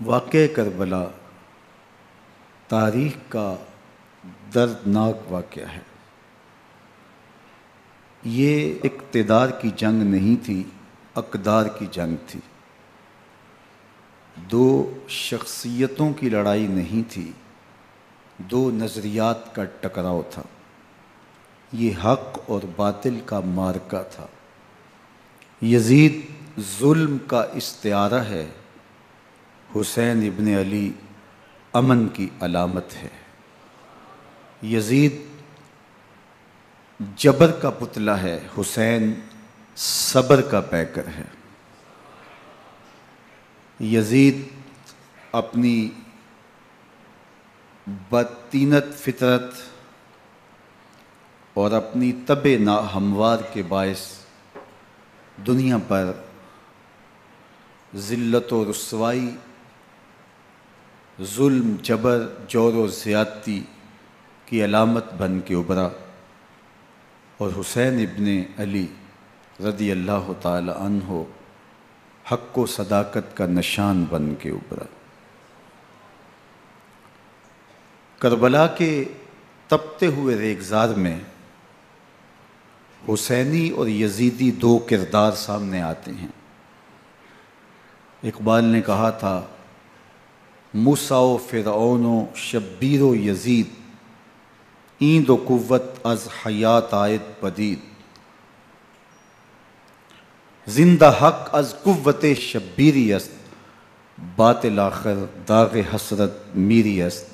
واقعہ کربلا تاریخ کا دردناک واقعہ ہے۔ یہ اقتدار کی جنگ نہیں تھی، اقدار کی جنگ تھی۔ دو شخصیتوں کی لڑائی نہیں تھی، دو نظریات کا ٹکراؤ تھا۔ یہ حق اور باطل کا معرکہ تھا۔ یزید ظلم کا استعارہ ہے، حسین ابن علی امن کی علامت ہے۔ یزید جبر کا پتلا ہے، حسین صبر کا پیکر ہے۔ یزید اپنی بدطینت فطرت اور اپنی طبع ناہموار کے باعث دنیا پر ذلت و رسوائی، ظلم، جبر، جور و زیادتی کی علامت بن کے ابھرا، اور حسین ابن علی رضی اللہ تعالی عنہ حق و صداقت کا نشان بن کے ابھرا۔ کربلا کے تپتے ہوئے ریگزار میں حسینی اور یزیدی دو کردار سامنے آتے ہیں۔ اقبال نے کہا تھا، موسیٰ و فرعون و شبیر و یزید، ایند و قوت از حیات آید پدید، زندہ حق از قوت شبیری است، باطل آخر داغ حسرت میری است،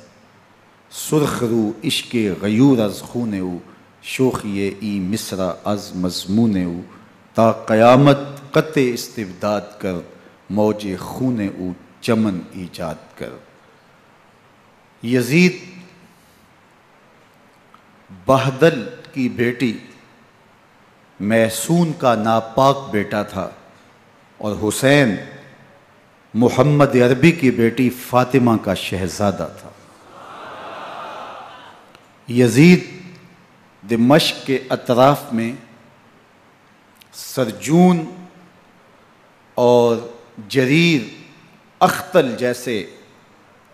سرخ رو عشق غیور از خون او، شوخی ای مصرع از مضمون او، تا قیامت قطع استبداد کر، موج خون او چمن ایجاد کر۔ یزید بہدل کی بیٹی محسون کا ناپاک بیٹا تھا، اور حسین محمد عربی کی بیٹی فاطمہ کا شہزادہ تھا۔ یزید دمشق کے اطراف میں سرجون اور جریر، اختل جیسے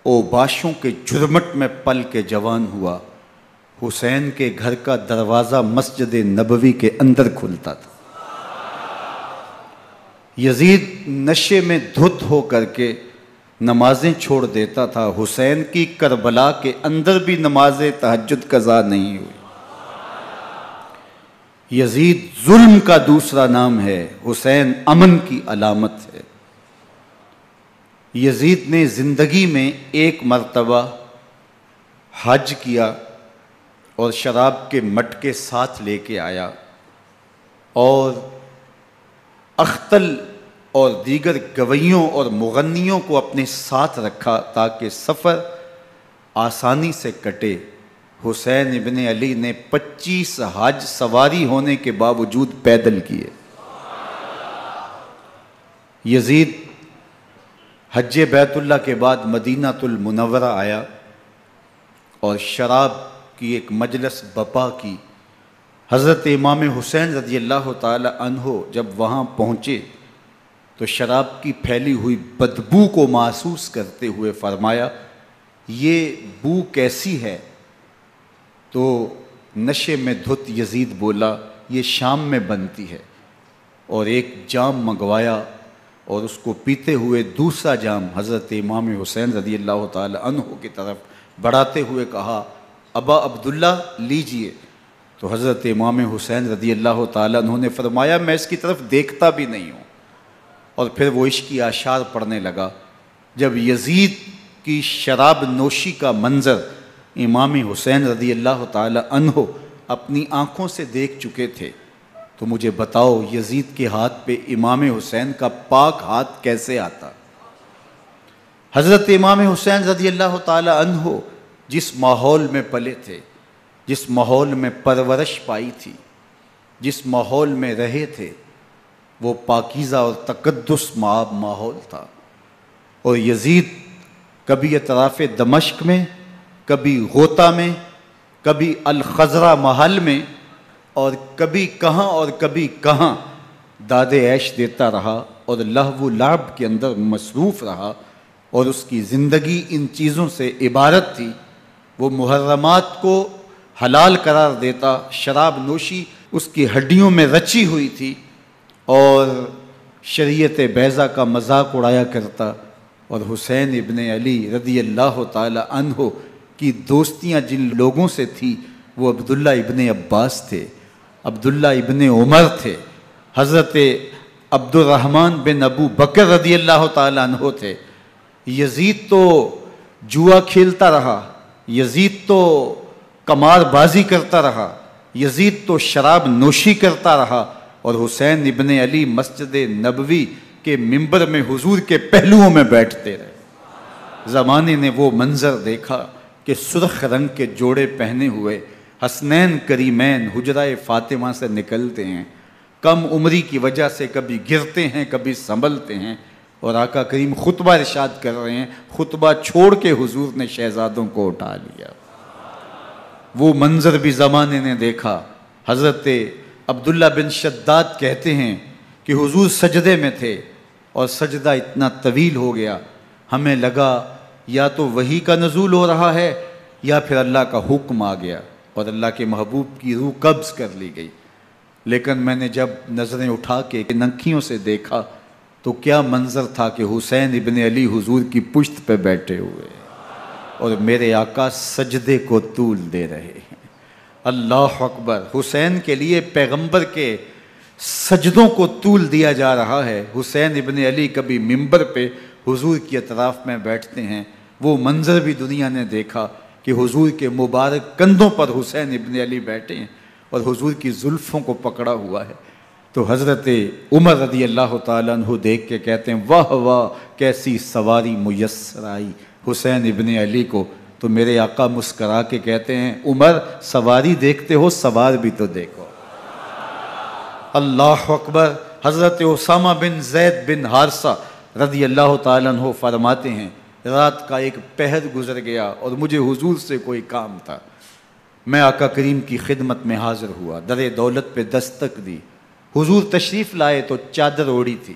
اوباشوں کے جھرمٹ میں پل کے جوان ہوا۔ حسین کے گھر کا دروازہ مسجد نبوی کے اندر کھلتا تھا۔ یزید نشے میں دھت ہو کر کے نمازیں چھوڑ دیتا تھا۔ حسین کی کربلا کے اندر بھی نماز تہجد قضا نہیں ہوئی۔ یزید ظلم کا دوسرا نام ہے، حسین امن کی علامت ہے۔ یزید نے زندگی میں ایک مرتبہ حج کیا اور شراب کے مٹکے ساتھ لے کے آیا، اور اختل اور دیگر گویوں اور مغنیوں کو اپنے ساتھ رکھا تاکہ سفر آسانی سے کٹے۔ حسین ابن علی نے 25 حج سواری ہونے کے باوجود پیدل کیے۔ یزید حج بیت اللہ کے بعد مدینہ المنورہ آیا اور شراب کی ایک مجلس بپا کی۔ حضرت امام حسین رضی اللہ تعالی عنہ جب وہاں پہنچے تو شراب کی پھیلی ہوئی بدبو کو محسوس کرتے ہوئے فرمایا، یہ بو کیسی ہے؟ تو نشے میں دھت یزید بولا، یہ شام میں بنتی ہے، اور ایک جام منگوایا اور اس کو پیتے ہوئے دوسرا جام حضرت امام حسین رضی اللہ تعالی عنہ کی طرف بڑھاتے ہوئے کہا، ابا عبداللہ لیجئے۔ تو حضرت امام حسین رضی اللہ تعالی عنہ نے فرمایا، میں اس کی طرف دیکھتا بھی نہیں ہوں، اور پھر وہ عشقی اشعار پڑھنے لگا۔ جب یزید کی شراب نوشی کا منظر امام حسین رضی اللہ تعالی عنہ اپنی آنکھوں سے دیکھ چکے تھے تو مجھے بتاؤ، یزید کے ہاتھ پہ امام حسین کا پاک ہاتھ کیسے آتا؟ حضرت امام حسین رضی اللہ تعالی عنہ جس ماحول میں پلے تھے، جس ماحول میں پرورش پائی تھی، جس ماحول میں رہے تھے، وہ پاکیزہ اور تقدس مآب ماحول تھا۔ اور یزید کبھی اطراف دمشق میں، کبھی غوطہ میں، کبھی الخضرہ محل میں، اور کبھی کہاں داد عیش دیتا رہا اور لہو و لعب کے اندر مصروف رہا، اور اس کی زندگی ان چیزوں سے عبارت تھی۔ وہ محرمات کو حلال قرار دیتا، شراب نوشی اس کی ہڈیوں میں رچی ہوئی تھی، اور شریعت بیضا کا مذاق اڑایا کرتا۔ اور حسین ابن علی رضی اللہ تعالی عنہ کی دوستیاں جن لوگوں سے تھی وہ عبداللہ ابن عباس تھے، عبداللہ ابن عمر تھے، حضرت عبد الرحمن بن ابو بکر رضی اللہ تعالی عنہ تھے۔ یزید تو جوا کھیلتا رہا، یزید تو قمار بازی کرتا رہا، یزید تو شراب نوشی کرتا رہا، اور حسین ابن علی مسجد نبوی کے ممبر میں حضور کے پہلوؤں میں بیٹھتے رہے۔ زمانے نے وہ منظر دیکھا کہ سرخ رنگ کے جوڑے پہنے ہوئے حسنین کریمین حجرہ فاطمہ سے نکلتے ہیں، کم عمری کی وجہ سے کبھی گرتے ہیں کبھی سنبھلتے ہیں، اور آقا کریم خطبہ ارشاد کر رہے ہیں، خطبہ چھوڑ کے حضور نے شہزادوں کو اٹھا لیا۔ وہ منظر بھی زمانے نے دیکھا۔ حضرت عبداللہ بن شداد کہتے ہیں کہ حضور سجدے میں تھے اور سجدہ اتنا طویل ہو گیا، ہمیں لگا یا تو وحی کا نزول ہو رہا ہے یا پھر اللہ کا حکم آ گیا اور اللہ کے محبوب کی روح قبض کر لی گئی۔ لیکن میں نے جب نظریں اٹھا کے ننکیوں سے دیکھا تو کیا منظر تھا کہ حسین ابن علی حضور کی پشت پہ بیٹھے ہوئے اور میرے آقا سجدے کو طول دے رہے ہیں۔ اللہ اکبر! حسین کے لیے پیغمبر کے سجدوں کو طول دیا جا رہا ہے۔ حسین ابن علی کبھی ممبر پہ حضور کی اطراف میں بیٹھتے ہیں، وہ منظر بھی دنیا نے دیکھا کہ حضور کے مبارک کندھوں پر حسین ابن علی بیٹھے ہیں اور حضور کی زلفوں کو پکڑا ہوا ہے۔ تو حضرت عمر رضی اللہ تعالیٰ عنہ دیکھ کے کہتے ہیں واہ واہ کیسی سواری میسر آئی حسین ابن علی کو۔ تو میرے آقا مسکرا کے کہتے ہیں عمر سواری دیکھتے ہو سوار بھی تو دیکھو۔ اللہ اکبر! حضرت اسامہ بن زید بن حارثہ رضی اللہ تعالیٰ عنہ فرماتے ہیں رات کا ایک پہر گزر گیا اور مجھے حضور سے کوئی کام تھا، میں آقا کریم کی خدمت میں حاضر ہوا، در دولت پہ دستک دی، حضور تشریف لائے تو چادر اوڑی تھی،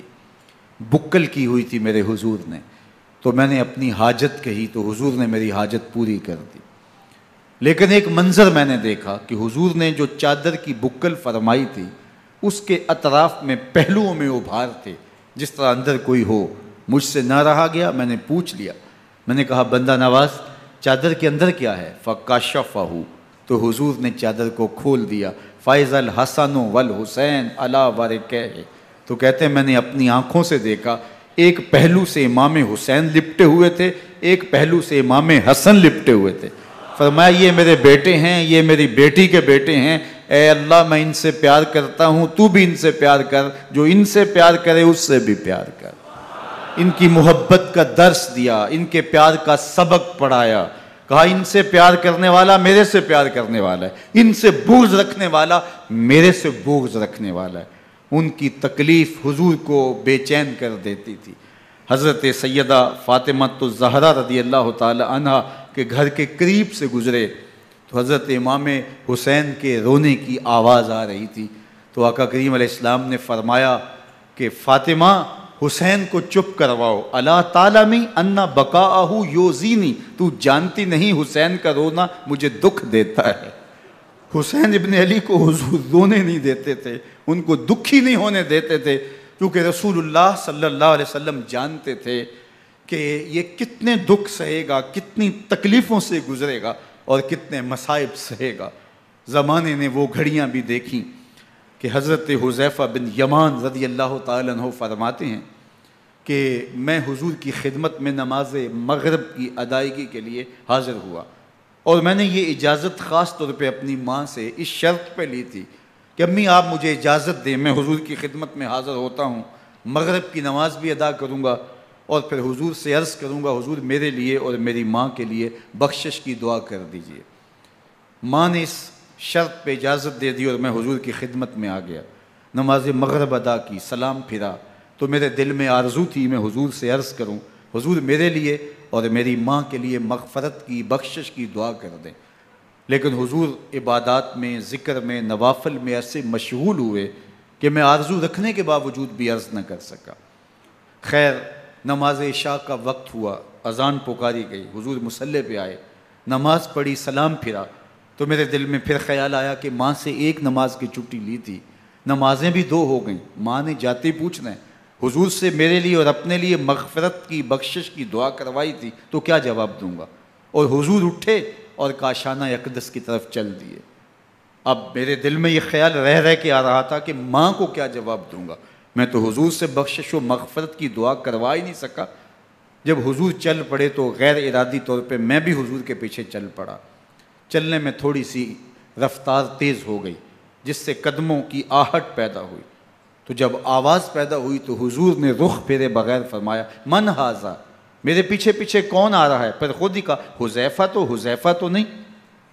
بکل کی ہوئی تھی میرے حضور نے، تو میں نے اپنی حاجت کہی تو حضور نے میری حاجت پوری کر دی۔ لیکن ایک منظر میں نے دیکھا کہ حضور نے جو چادر کی بکل فرمائی تھی اس کے اطراف میں پہلوؤں میں ابھار تھے جس طرح اندر کوئی ہو۔ مجھ سے نہ رہا گیا، میں نے پوچھ لیا، میں نے کہا بندہ نواز چادر کے اندر کیا ہے؟ فَكَشَفَهُ، تو حضور نے چادر کو کھول دیا۔ فَإِذَا الْحَسَنُ وَالْحُسَيْنُ عَلَىٰ وَرِكَيْهِ، تو کہتے ہیں میں نے اپنی آنکھوں سے دیکھا ایک پہلو سے امام حسین لپٹے ہوئے تھے، ایک پہلو سے امام حسن لپٹے ہوئے تھے۔ فرمایا یہ میرے بیٹے ہیں، یہ میری بیٹی کے بیٹے ہیں، اے اللہ میں ان سے پیار کرتا ہوں، تو بھی ان سے پیار کر، جو ان سے پیار کرے اس سے بھی پیار کر۔ ان کی محبت کا درس دیا، ان کے پیار کا سبق پڑھایا، کہا ان سے پیار کرنے والا میرے سے پیار کرنے والا ہے، ان سے بغض رکھنے والا میرے سے بغض رکھنے والا ہے۔ ان کی تکلیف حضور کو بے چین کر دیتی تھی۔ حضرت سیدہ فاطمہ الزہرا رضی اللہ تعالی عنہ کے گھر کے قریب سے گزرے تو حضرت امام حسین کے رونے کی آواز آ رہی تھی، تو آقا کریم علیہ السلام نے فرمایا کہ فاطمہ حسین کو چپ کرواؤ، الا تعلمی ان بقاءہ یوزینی، تو جانتی نہیں حسین کا رونا مجھے دکھ دیتا ہے۔ حسین ابن علی کو حضور رونے نہیں دیتے تھے، ان کو دکھی نہیں ہونے دیتے تھے، کیونکہ رسول اللہ صلی اللہ علیہ وسلم جانتے تھے کہ یہ کتنے دکھ سہے گا، کتنی تکلیفوں سے گزرے گا اور کتنے مصائب سہے گا۔ زمانے نے وہ گھڑیاں بھی دیکھیں کہ حضرت حذیفہ بن یمان رضی اللہ تعالیٰ عنہ فرماتے ہیں کہ میں حضور کی خدمت میں نماز مغرب کی ادائیگی کے لیے حاضر ہوا، اور میں نے یہ اجازت خاص طور پہ اپنی ماں سے اس شرط پہ لی تھی کہ امی آپ مجھے اجازت دیں، میں حضور کی خدمت میں حاضر ہوتا ہوں، مغرب کی نماز بھی ادا کروں گا اور پھر حضور سے عرض کروں گا حضور میرے لیے اور میری ماں کے لیے بخشش کی دعا کر دیجئے۔ ماں نے اس شرط پہ اجازت دے دی اور میں حضور کی خدمت میں آ گیا، نماز مغرب ادا کی، سلام پھرا تو میرے دل میں آرزو تھی میں حضور سے عرض کروں حضور میرے لیے اور میری ماں کے لیے مغفرت کی بخشش کی دعا کر دیں، لیکن حضور عبادات میں، ذکر میں، نوافل میں ایسے مشغول ہوئے کہ میں آرزو رکھنے کے باوجود بھی عرض نہ کر سکا۔ خیر نماز عشاء کا وقت ہوا، اذان پکاری گئی، حضور مصلی پہ آئے، نماز پڑھی، سلام پھرا، تو میرے دل میں پھر خیال آیا کہ ماں سے ایک نماز کی چھٹی لی تھی، نمازیں بھی 2 ہو گئیں، ماں نے جاتے پوچھنا ہے حضور سے میرے لیے اور اپنے لیے مغفرت کی، بخشش کی دعا کروائی تھی، تو کیا جواب دوں گا؟ اور حضور اٹھے اور کاشانہ اقدس کی طرف چل دیے۔ اب میرے دل میں یہ خیال رہ کے آ رہا تھا کہ ماں کو کیا جواب دوں گا؟ میں تو حضور سے بخشش و مغفرت کی دعا کروا ہی نہیں سکا۔ جب حضور چل پڑے تو غیر ارادی طور پہ میں بھی حضور کے پیچھے چل پڑا۔ چلنے میں تھوڑی سی رفتار تیز ہو گئی، جس سے قدموں کی آہٹ پیدا ہوئی، تو جب آواز پیدا ہوئی تو حضور نے رخ پھیرے بغیر فرمایا من ھذا، میرے پیچھے پیچھے کون آ رہا ہے؟ پھر خود ہی کہا حذیفہ تو نہیں؟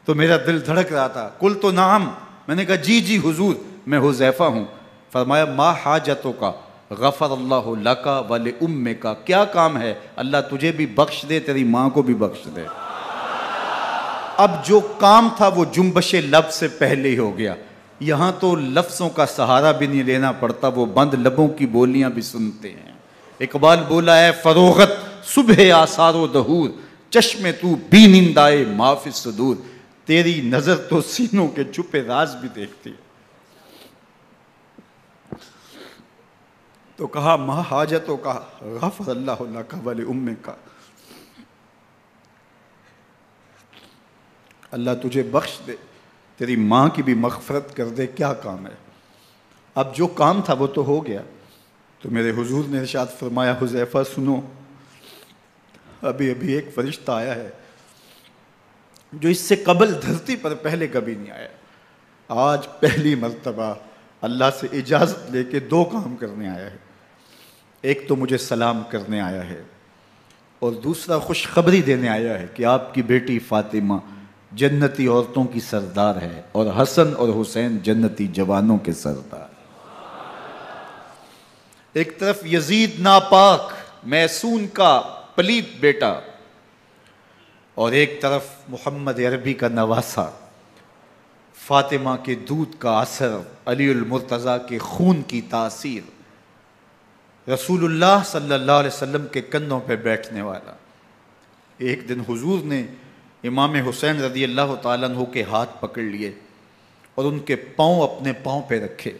تو میرا دل دھڑک رہا تھا، قلت نعم، میں نے کہا جی حضور میں حذیفہ ہوں۔ فرمایا ما حاجتک، غفر اللہ لک ولامک، کیا کام ہے؟ اللہ تجھے بھی بخش دے، تیری ماں کو بھی بخش دے۔ اب جو کام تھا وہ جنبش لب سے پہلے ہی ہو گیا، یہاں تو لفظوں کا سہارا بھی نہیں لینا پڑتا، وہ بند لبوں کی بولیاں بھی سنتے ہیں۔ اقبال بولا ہے فروغت صبح آثار و دہور، چشم تو بی نندائے ما فی الصدور، تیری نظر تو سینوں کے چھپے راز بھی دیکھتی ہے۔ تو کہا ما حاجتوں کا غفر اللہ لک ولامک، اللہ تجھے بخش دے، تیری ماں کی بھی مغفرت کر دے، کیا کام ہے؟ اب جو کام تھا وہ تو ہو گیا۔ تو میرے حضور نے ارشاد فرمایا حذیفہ سنو، ابھی ایک فرشتہ آیا ہے جو اس سے قبل دھرتی پر پہلے کبھی نہیں آیا، آج پہلی مرتبہ اللہ سے اجازت لے کے 2 کام کرنے آیا ہے۔ ایک تو مجھے سلام کرنے آیا ہے، اور دوسرا خوشخبری دینے آیا ہے کہ آپ کی بیٹی فاطمہ جنتی عورتوں کی سردار ہے، اور حسن اور حسین جنتی جوانوں کے سردار۔ ایک طرف یزید ناپاک میسون کا پلیت بیٹا، اور ایک طرف محمد عربی کا نواسا، فاطمہ کے دودھ کا اثر، علی المرتضیٰ کے خون کی تاثیر، رسول اللہ صلی اللہ علیہ وسلم کے کندھوں پہ بیٹھنے والا۔ ایک دن حضور نے امام حسین رضی اللہ تعالیٰ عنہ کے ہاتھ پکڑ لیے اور ان کے پاؤں اپنے پاؤں پہ رکھے،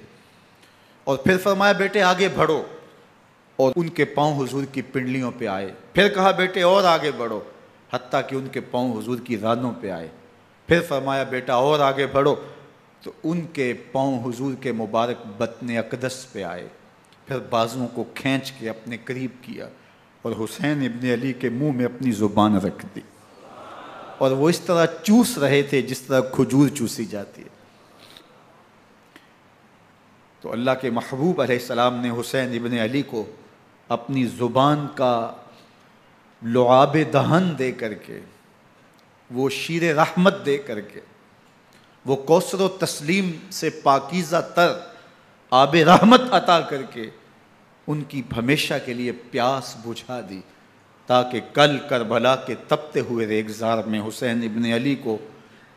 اور پھر فرمایا بیٹے آگے بڑھو، اور ان کے پاؤں حضور کی پنڈلیوں پہ آئے۔ پھر کہا بیٹے اور آگے بڑھو، حتیٰ کہ ان کے پاؤں حضور کی رانوں پہ آئے۔ پھر فرمایا بیٹا اور آگے بڑھو، تو ان کے پاؤں حضور کے مبارک بطن اقدس پہ آئے۔ پھر بازوؤں کو کھینچ کے اپنے قریب کیا اور حسین ابن علی کے منہ میں اپنی زبان رکھ دی، اور وہ اس طرح چوس رہے تھے جس طرح کھجور چوسی جاتی ہے۔ تو اللہ کے محبوب علیہ السلام نے حسین ابن علی کو اپنی زبان کا لعاب دہن دے کر کے، وہ شیر رحمت دے کر کے، وہ کوثر و تسلیم سے پاکیزہ تر آب رحمت عطا کر کے ان کی ہمیشہ کے لیے پیاس بجھا دی، تاکہ کل کربلا کے تپتے ہوئے ریگزار میں حسین ابن علی کو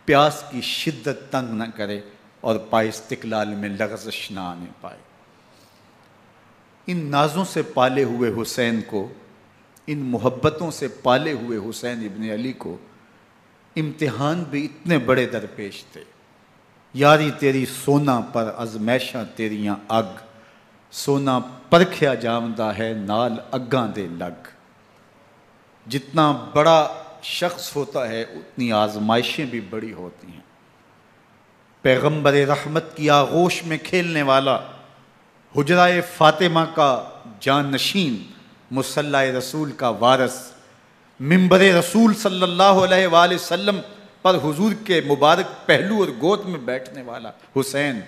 پیاس کی شدت تنگ نہ کرے اور پائے استقلال میں لغزش نہ آنے پائے۔ ان نازوں سے پالے ہوئے حسین کو، ان محبتوں سے پالے ہوئے حسین ابن علی کو امتحان بھی اتنے بڑے درپیش تھے۔ یاری تیری سونا پر ازمیشاں تیریاں اگ، سونا پرکھیا جامدہ ہے نال اگاں دے لگ۔ جتنا بڑا شخص ہوتا ہے اتنی آزمائشیں بھی بڑی ہوتی ہیں۔ پیغمبر رحمت کی آغوش میں کھیلنے والا، حجرہ فاطمہ کا جانشین، مصلی رسول کا وارث، منبر رسول صلی اللہ علیہ وآلہ وسلم پر حضور کے مبارک پہلو اور گود میں بیٹھنے والا حسین،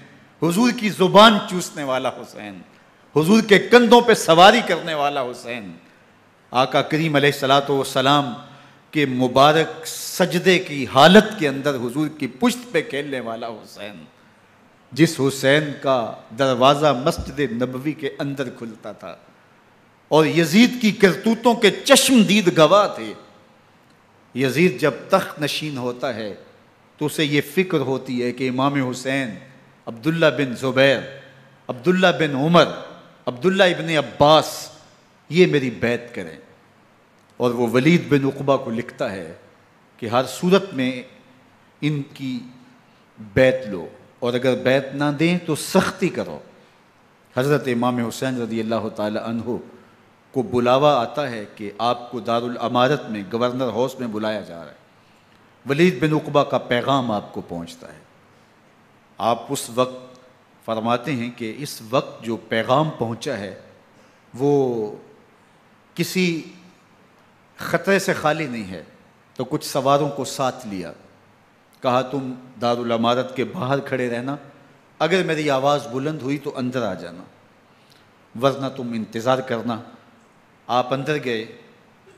حضور کی زبان چوسنے والا حسین، حضور کے کندھوں پہ سواری کرنے والا حسین، آقا کریم علیہ الصلوۃ والسلام کے مبارک سجدے کی حالت کے اندر حضور کی پشت پہ کھیلنے والا حسین، جس حسین کا دروازہ مسجد نبوی کے اندر کھلتا تھا اور یزید کی کرتوتوں کے چشم دید گواہ تھے۔ یزید جب تخت نشین ہوتا ہے تو اسے یہ فکر ہوتی ہے کہ امام حسین، عبداللہ بن زبیر، عبداللہ بن عمر، عبداللہ ابن عباس یہ میری بیعت کریں۔ اور وہ ولید بن عقبہ کو لکھتا ہے کہ ہر صورت میں ان کی بیعت لو، اور اگر بیعت نہ دیں تو سختی کرو۔ حضرت امام حسین رضی اللہ تعالی عنہ کو بلاوا آتا ہے کہ آپ کو دارالامارت میں گورنر ہاؤس میں بلایا جا رہا ہے، ولید بن عقبہ کا پیغام آپ کو پہنچتا ہے۔ آپ اس وقت فرماتے ہیں کہ اس وقت جو پیغام پہنچا ہے وہ کسی خطرے سے خالی نہیں ہے، تو کچھ سواروں کو ساتھ لیا، کہا تم دارالامارت کے باہر کھڑے رہنا، اگر میری آواز بلند ہوئی تو اندر آ جانا، ورنہ تم انتظار کرنا۔ آپ اندر گئے۔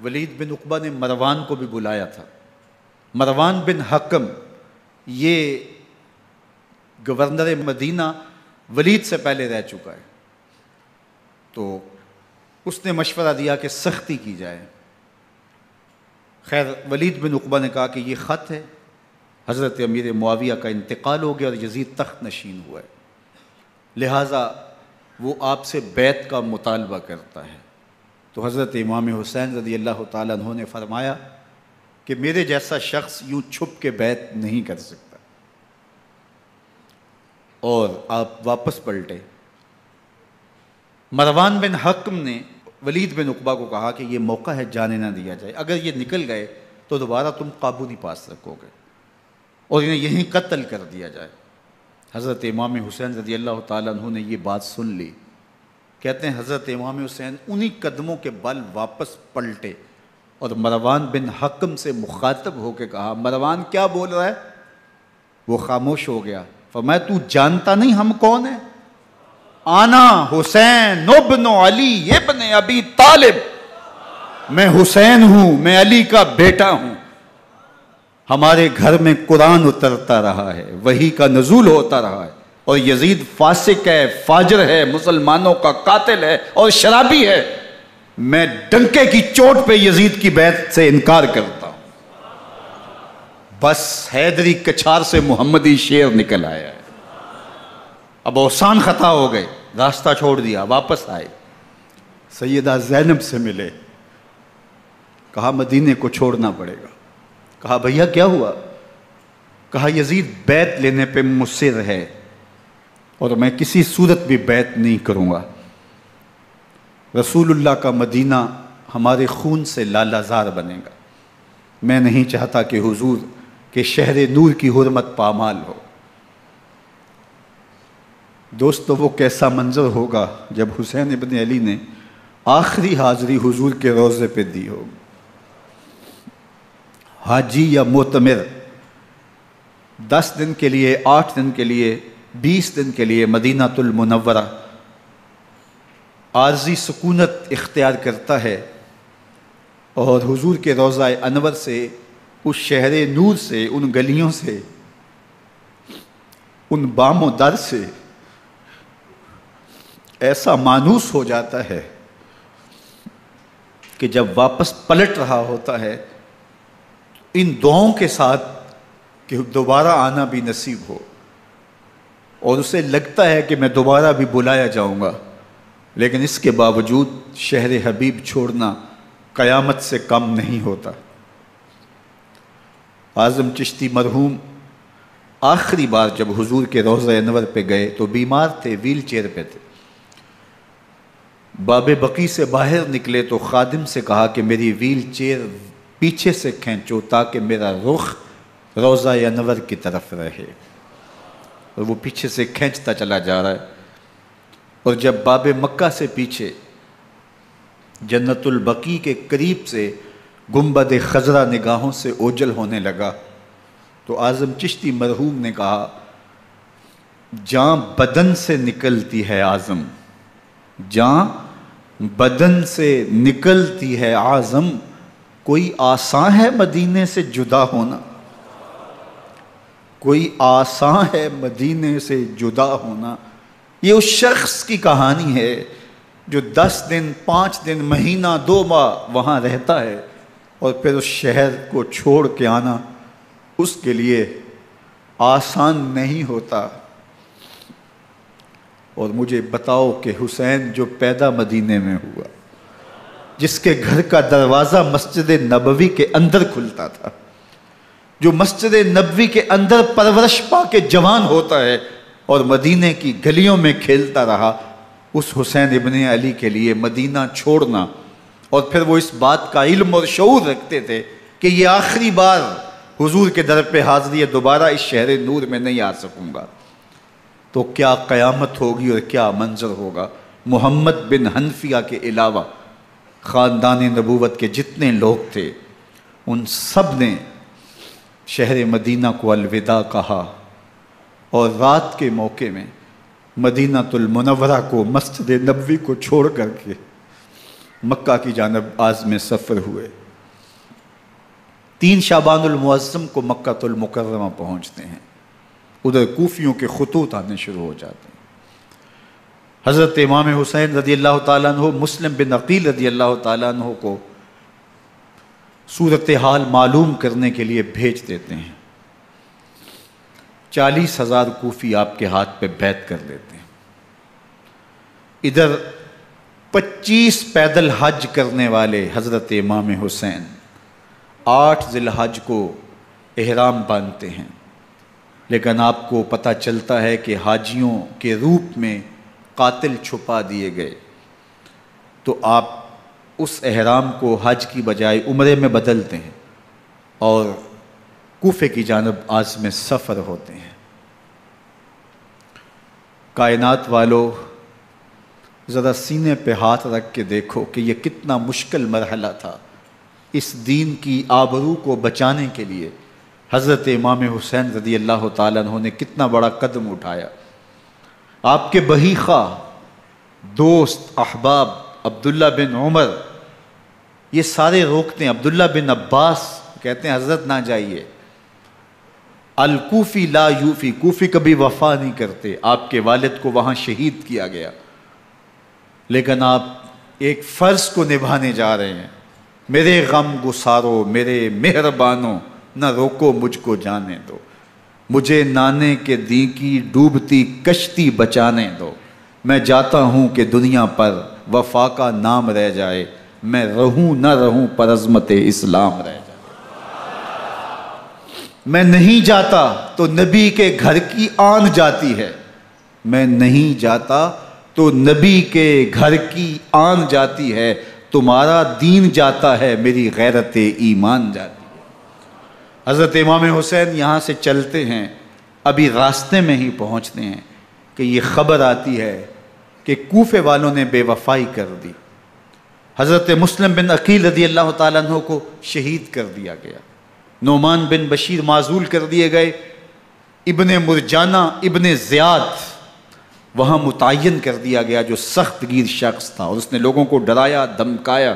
ولید بن عقبہ نے مروان کو بھی بلایا تھا۔ مروان بن حکم یہ گورنر مدینہ ولید سے پہلے رہ چکا ہے، تو اس نے مشورہ دیا کہ سختی کی جائے۔ خیر ولید بن عقبہ نے کہا کہ یہ خط ہے، حضرت امیر معاویہ کا انتقال ہو گیا اور یزید تخت نشین ہوا ہے، لہٰذا وہ آپ سے بیعت کا مطالبہ کرتا ہے۔ تو حضرت امام حسین رضی اللہ تعالیٰ عنہ نے فرمایا کہ میرے جیسا شخص یوں چھپ کے بیعت نہیں کر سکتا، اور آپ واپس پلٹے۔ مروان بن حکم نے ولید بن عقبہ کو کہا کہ یہ موقع ہے جانے نہ دیا جائے، اگر یہ نکل گئے تو دوبارہ تم قابو نہیں پا سکو گے، اور انہیں یہیں قتل کر دیا جائے۔ حضرت امام حسین رضی اللہ تعالیٰ عنہ نے یہ بات سن لی۔ کہتے ہیں حضرت امام حسین انہی قدموں کے بل واپس پلٹے اور مروان بن حکم سے مخاطب ہو کے کہا، مروان کیا بول رہا ہے؟ وہ خاموش ہو گیا۔ فرمایا تو جانتا نہیں ہم کون ہیں؟ آنا حسین ابن علی ابن ابی طالب، میں حسین ہوں، میں علی کا بیٹا ہوں، ہمارے گھر میں قرآن اترتا رہا ہے، وحی کا نزول ہوتا رہا ہے، اور یزید فاسق ہے، فاجر ہے، مسلمانوں کا قاتل ہے اور شرابی ہے، میں ڈنکے کی چوٹ پہ یزید کی بیعت سے انکار کرتا ہوں۔ بس حیدری کچھار سے محمدی شیر نکل آیا ہے۔ اب اوسان خطا ہو گئے، راستہ چھوڑ دیا، واپس آئے، سیدہ زینب سے ملے، کہا مدینے کو چھوڑنا پڑے گا۔ کہا بھیا کیا ہوا؟ کہا یزید بیعت لینے پہ مصر ہے اور میں کسی صورت بھی بیعت نہیں کروں گا، رسول اللہ کا مدینہ ہمارے خون سے لالہ زار بنے گا، میں نہیں چاہتا کہ حضور کے شہر نور کی حرمت پامال ہو۔ دوستو وہ کیسا منظر ہوگا جب حسین ابن علی نے آخری حاضری حضور کے روضے پہ دی ہوگی۔ حاجی یا معتمر 10 دن کے لیے، 8 دن کے لیے، 20 دن کے لیے مدینہ المنورہ عارضی سکونت اختیار کرتا ہے، اور حضور کے روضہ انور سے، اس شہر نور سے، ان گلیوں سے، ان بام و در سے ایسا مانوس ہو جاتا ہے کہ جب واپس پلٹ رہا ہوتا ہے ان دعاؤں کے ساتھ کہ دوبارہ آنا بھی نصیب ہو، اور اسے لگتا ہے کہ میں دوبارہ بھی بلایا جاؤں گا، لیکن اس کے باوجود شہر حبیب چھوڑنا قیامت سے کم نہیں ہوتا۔ اعظم چشتی مرحوم آخری بار جب حضور کے روضہ انور پہ گئے تو بیمار تھے، ویل چیئر پہ تھے۔ باب بقی سے باہر نکلے تو خادم سے کہا کہ میری ویل چیئر پیچھے سے کھینچو تاکہ میرا رخ روضہ انور کی طرف رہے، اور وہ پیچھے سے کھینچتا چلا جا رہا ہے، اور جب باب مکہ سے پیچھے جنت البقیع کے قریب سے گنبد خضرا نگاہوں سے اوجل ہونے لگا تو اعظم چشتی مرحوم نے کہا، جان بدن سے نکلتی ہے اعظم، جان بدن سے نکلتی ہے اعظم، کوئی آسان ہے مدینے سے جدا ہونا، کوئی آسان ہے مدینے سے جدا ہونا۔ یہ اس شخص کی کہانی ہے جو 10 دن، 5 دن، مہینہ، 2 ماہ وہاں رہتا ہے، اور پھر اس شہر کو چھوڑ کے آنا اس کے لیے آسان نہیں ہوتا۔ اور مجھے بتاؤ کہ حسین جو پیدا مدینے میں ہوا، جس کے گھر کا دروازہ مسجد نبوی کے اندر کھلتا تھا، جو مسجد نبوی کے اندر پرورش پا کے جوان ہوتا ہے اور مدینے کی گلیوں میں کھیلتا رہا، اس حسین ابن علی کے لیے مدینہ چھوڑنا، اور پھر وہ اس بات کا علم اور شعور رکھتے تھے کہ یہ آخری بار حضور کے در پہ حاضری ہے، دوبارہ اس شہر نور میں نہیں آ سکوں گا، تو کیا قیامت ہوگی اور کیا منظر ہوگا۔ محمد بن حنفیہ کے علاوہ خاندان نبوت کے جتنے لوگ تھے ان سب نے شہر مدینہ کو الوداع کہا، اور رات کے موقع میں مدینہ المنورہ کو، مسجد نبوی کو چھوڑ کر کے مکہ کی جانب عازم سفر ہوئے۔ 3 شعبان المعظم کو مکہ المکرمہ پہنچتے ہیں، ادھر کوفیوں کے خطوط آنے شروع ہو جاتے ہیں۔ حضرت امام حسین رضی اللہ تعالیٰ عنہ مسلم بن عقیل رضی اللہ تعالیٰ عنہ کو صورتحال معلوم کرنے کے لیے بھیج دیتے ہیں۔ 40,000 کوفی آپ کے ہاتھ پہ بیعت کر لیتے ہیں۔ ادھر 25 پیدل حج کرنے والے حضرت امام حسین 8 ذی الحج کو احرام باندھتے ہیں، لیکن آپ کو پتہ چلتا ہے کہ حاجیوں کے روپ میں قاتل چھپا دیے گئے، تو آپ اس احرام کو حج کی بجائے عمرے میں بدلتے ہیں اور کوفے کی جانب عازم سفر ہوتے ہیں۔ کائنات والو، ذرا سینے پہ ہاتھ رکھ کے دیکھو کہ یہ کتنا مشکل مرحلہ تھا۔ اس دین کی آبرو کو بچانے کے لیے حضرت امام حسین رضی اللہ تعالیٰ عنہ نے کتنا بڑا قدم اٹھایا۔ آپ کے بہی خواہ، دوست، احباب عبداللہ بن عمر یہ سارے روکتے ہیں، عبداللہ بن عباس کہتے ہیں حضرت نہ جائیے، الکوفی لا یوفی، کوفی کبھی وفا نہیں کرتے، آپ کے والد کو وہاں شہید کیا گیا، لیکن آپ ایک فرض کو نبھانے جا رہے ہیں۔ میرے غم گسارو، میرے مہربانوں، نہ روکو مجھ کو جانے دو، مجھے نانے کے دی کی ڈوبتی کشتی بچانے دو، میں جاتا ہوں کہ دنیا پر وفا کا نام رہ جائے، میں رہوں نہ رہوں پر عظمت اسلام رہ جائے۔ میں نہیں جاتا تو نبی کے گھر کی آن جاتی ہے، میں نہیں جاتا تو نبی کے گھر کی آن جاتی ہے، تمہارا دین جاتا ہے میری غیرت ایمان جاتی ہے۔ حضرت امام حسین یہاں سے چلتے ہیں، ابھی راستے میں ہی پہنچتے ہیں کہ یہ خبر آتی ہے کہ کوفے والوں نے بے وفائی کر دی، حضرت مسلم بن عقیل رضی اللہ تعالیٰ عنہ کو شہید کر دیا گیا، نعمان بن بشیر معزول کر دیے گئے، ابن مرجانہ ابن زیاد وہاں متعین کر دیا گیا جو سخت گیر شخص تھا، اور اس نے لوگوں کو ڈرایا دھمکایا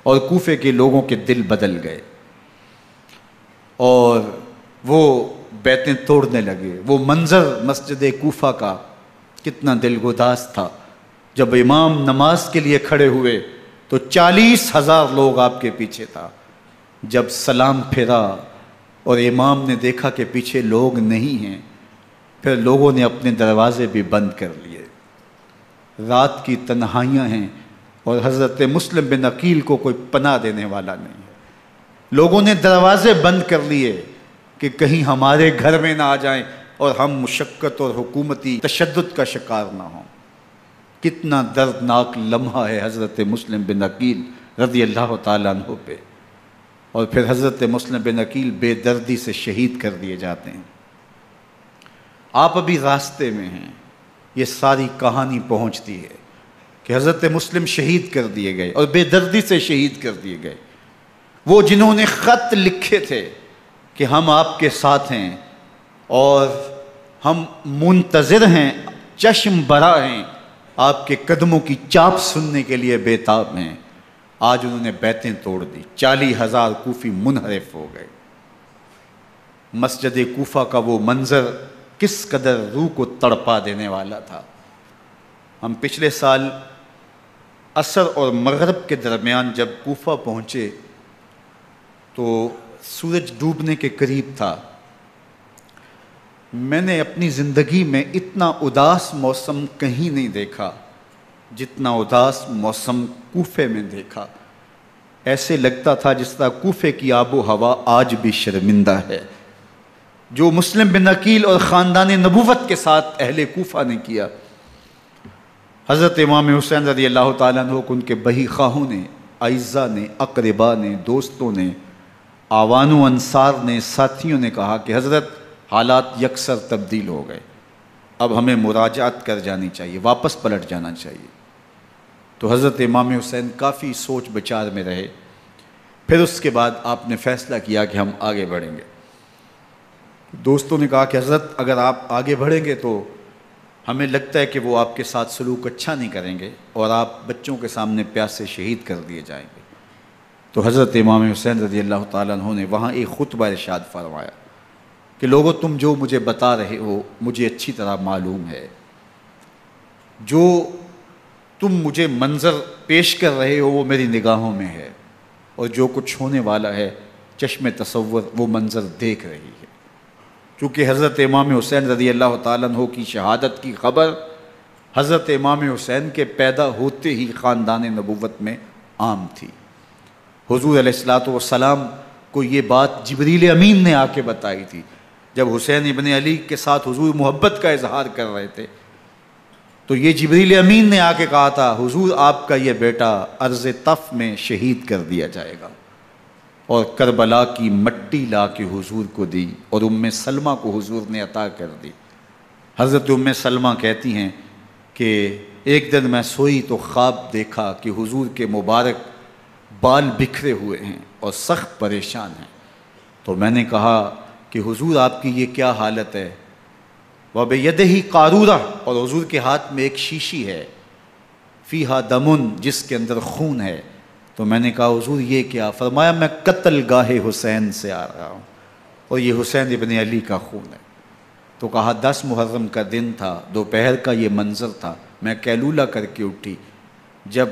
اور کوفے کے لوگوں کے دل بدل گئے اور وہ بیعتیں توڑنے لگے۔ وہ منظر مسجد کوفہ کا کتنا دلگداز تھا، جب امام نماز کے لیے کھڑے ہوئے تو 40,000 لوگ آپ کے پیچھے تھا۔ جب سلام پھیرا اور امام نے دیکھا کہ پیچھے لوگ نہیں ہیں، پھر لوگوں نے اپنے دروازے بھی بند کر لیے۔ رات کی تنہائیاں ہیں اور حضرت مسلم بن عقیل کو کوئی پناہ دینے والا نہیں ہے، لوگوں نے دروازے بند کر لیے کہ کہیں ہمارے گھر میں نہ آ جائیں اور ہم مشقت اور حکومتی تشدد کا شکار نہ ہوں۔ کتنا دردناک لمحہ ہے حضرت مسلم بن عقیل رضی اللہ تعالیٰ عنہ پہ، اور پھر حضرت مسلم بن عقیل بے دردی سے شہید کر دیے جاتے ہیں۔ آپ ابھی راستے میں ہیں، یہ ساری کہانی پہنچتی ہے کہ حضرت مسلم شہید کر دیے گئے اور بے دردی سے شہید کر دیے گئے۔ وہ جنہوں نے خط لکھے تھے کہ ہم آپ کے ساتھ ہیں اور ہم منتظر ہیں، چشم برا ہیں، آپ کے قدموں کی چاپ سننے کے لیے بےتاب ہیں، آج انہوں نے بیعتیں توڑ دی۔ 40,000 کوفی منحرف ہو گئے۔ مسجد کوفہ کا وہ منظر کس قدر روح کو تڑپا دینے والا تھا۔ ہم پچھلے سال عصر اور مغرب کے درمیان جب کوفہ پہنچے تو سورج ڈوبنے کے قریب تھا۔ میں نے اپنی زندگی میں اتنا اداس موسم کہیں نہیں دیکھا جتنا اداس موسم کوفے میں دیکھا۔ ایسے لگتا تھا جس طرح کوفے کی آب و ہوا آج بھی شرمندہ ہے۔ جو مسلم بن عقیل اور خاندان نبوت کے ساتھ اہل کوفہ نے کیا، حضرت امام حسین رضی اللہ تعالیٰ عنہ کو ان کے بہی خواہوں نے، اعزاء نے، اقرباء نے، دوستوں نے، آوان و انصار نے، ساتھیوں نے کہا کہ حضرت حالات یکسر تبدیل ہو گئے، اب ہمیں مراجعت کر جانی چاہیے، واپس پلٹ جانا چاہیے۔ تو حضرت امام حسین کافی سوچ بچار میں رہے، پھر اس کے بعد آپ نے فیصلہ کیا کہ ہم آگے بڑھیں گے۔ دوستوں نے کہا کہ حضرت اگر آپ آگے بڑھیں گے تو ہمیں لگتا ہے کہ وہ آپ کے ساتھ سلوک اچھا نہیں کریں گے اور آپ بچوں کے سامنے پیاسے شہید کر دیے جائیں گے۔ تو حضرت امام حسین رضی اللہ تعالیٰ عنہ نے وہاں ایک خطبہ ارشاد فرمایا کہ لوگو تم جو مجھے بتا رہے ہو مجھے اچھی طرح معلوم ہے، جو تم مجھے منظر پیش کر رہے ہو وہ میری نگاہوں میں ہے، اور جو کچھ ہونے والا ہے چشم تصور وہ منظر دیکھ رہی ہے۔ چونکہ حضرت امام حسین رضی اللہ تعالیٰ عنہ کی شہادت کی خبر حضرت امام حسین کے پیدا ہوتے ہی خاندان نبوت میں عام تھی۔ حضور علیہ السلام کو یہ بات جبریل امین نے آ کے بتائی تھی جب حسین ابن علی کے ساتھ حضور محبت کا اظہار کر رہے تھے، تو یہ جبریل امین نے آ کے کہا تھا حضور آپ کا یہ بیٹا ارض طف میں شہید کر دیا جائے گا، اور کربلا کی مٹی لا کے حضور کو دی اور ام سلمہ کو حضور نے عطا کر دی۔ حضرت ام سلمہ کہتی ہیں کہ ایک دن میں سوئی تو خواب دیکھا کہ حضور کے مبارک بال بکھرے ہوئے ہیں اور سخت پریشان ہیں، تو میں نے کہا کہ حضور آپ کی یہ کیا حالت ہے؟ وَبِيَدِهِ قَارُورَةٌ، اور حضور کے ہاتھ میں ایک شیشی ہے، فیہا دمن، جس کے اندر خون ہے۔ تو میں نے کہا حضور یہ کیا؟ فرمایا میں قتل گاہ حسین سے آ رہا ہوں اور یہ حسین ابن علی کا خون ہے۔ تو کہا 10 محرم کا دن تھا، دوپہر کا یہ منظر تھا، میں کیلولہ کر کے اٹھی، جب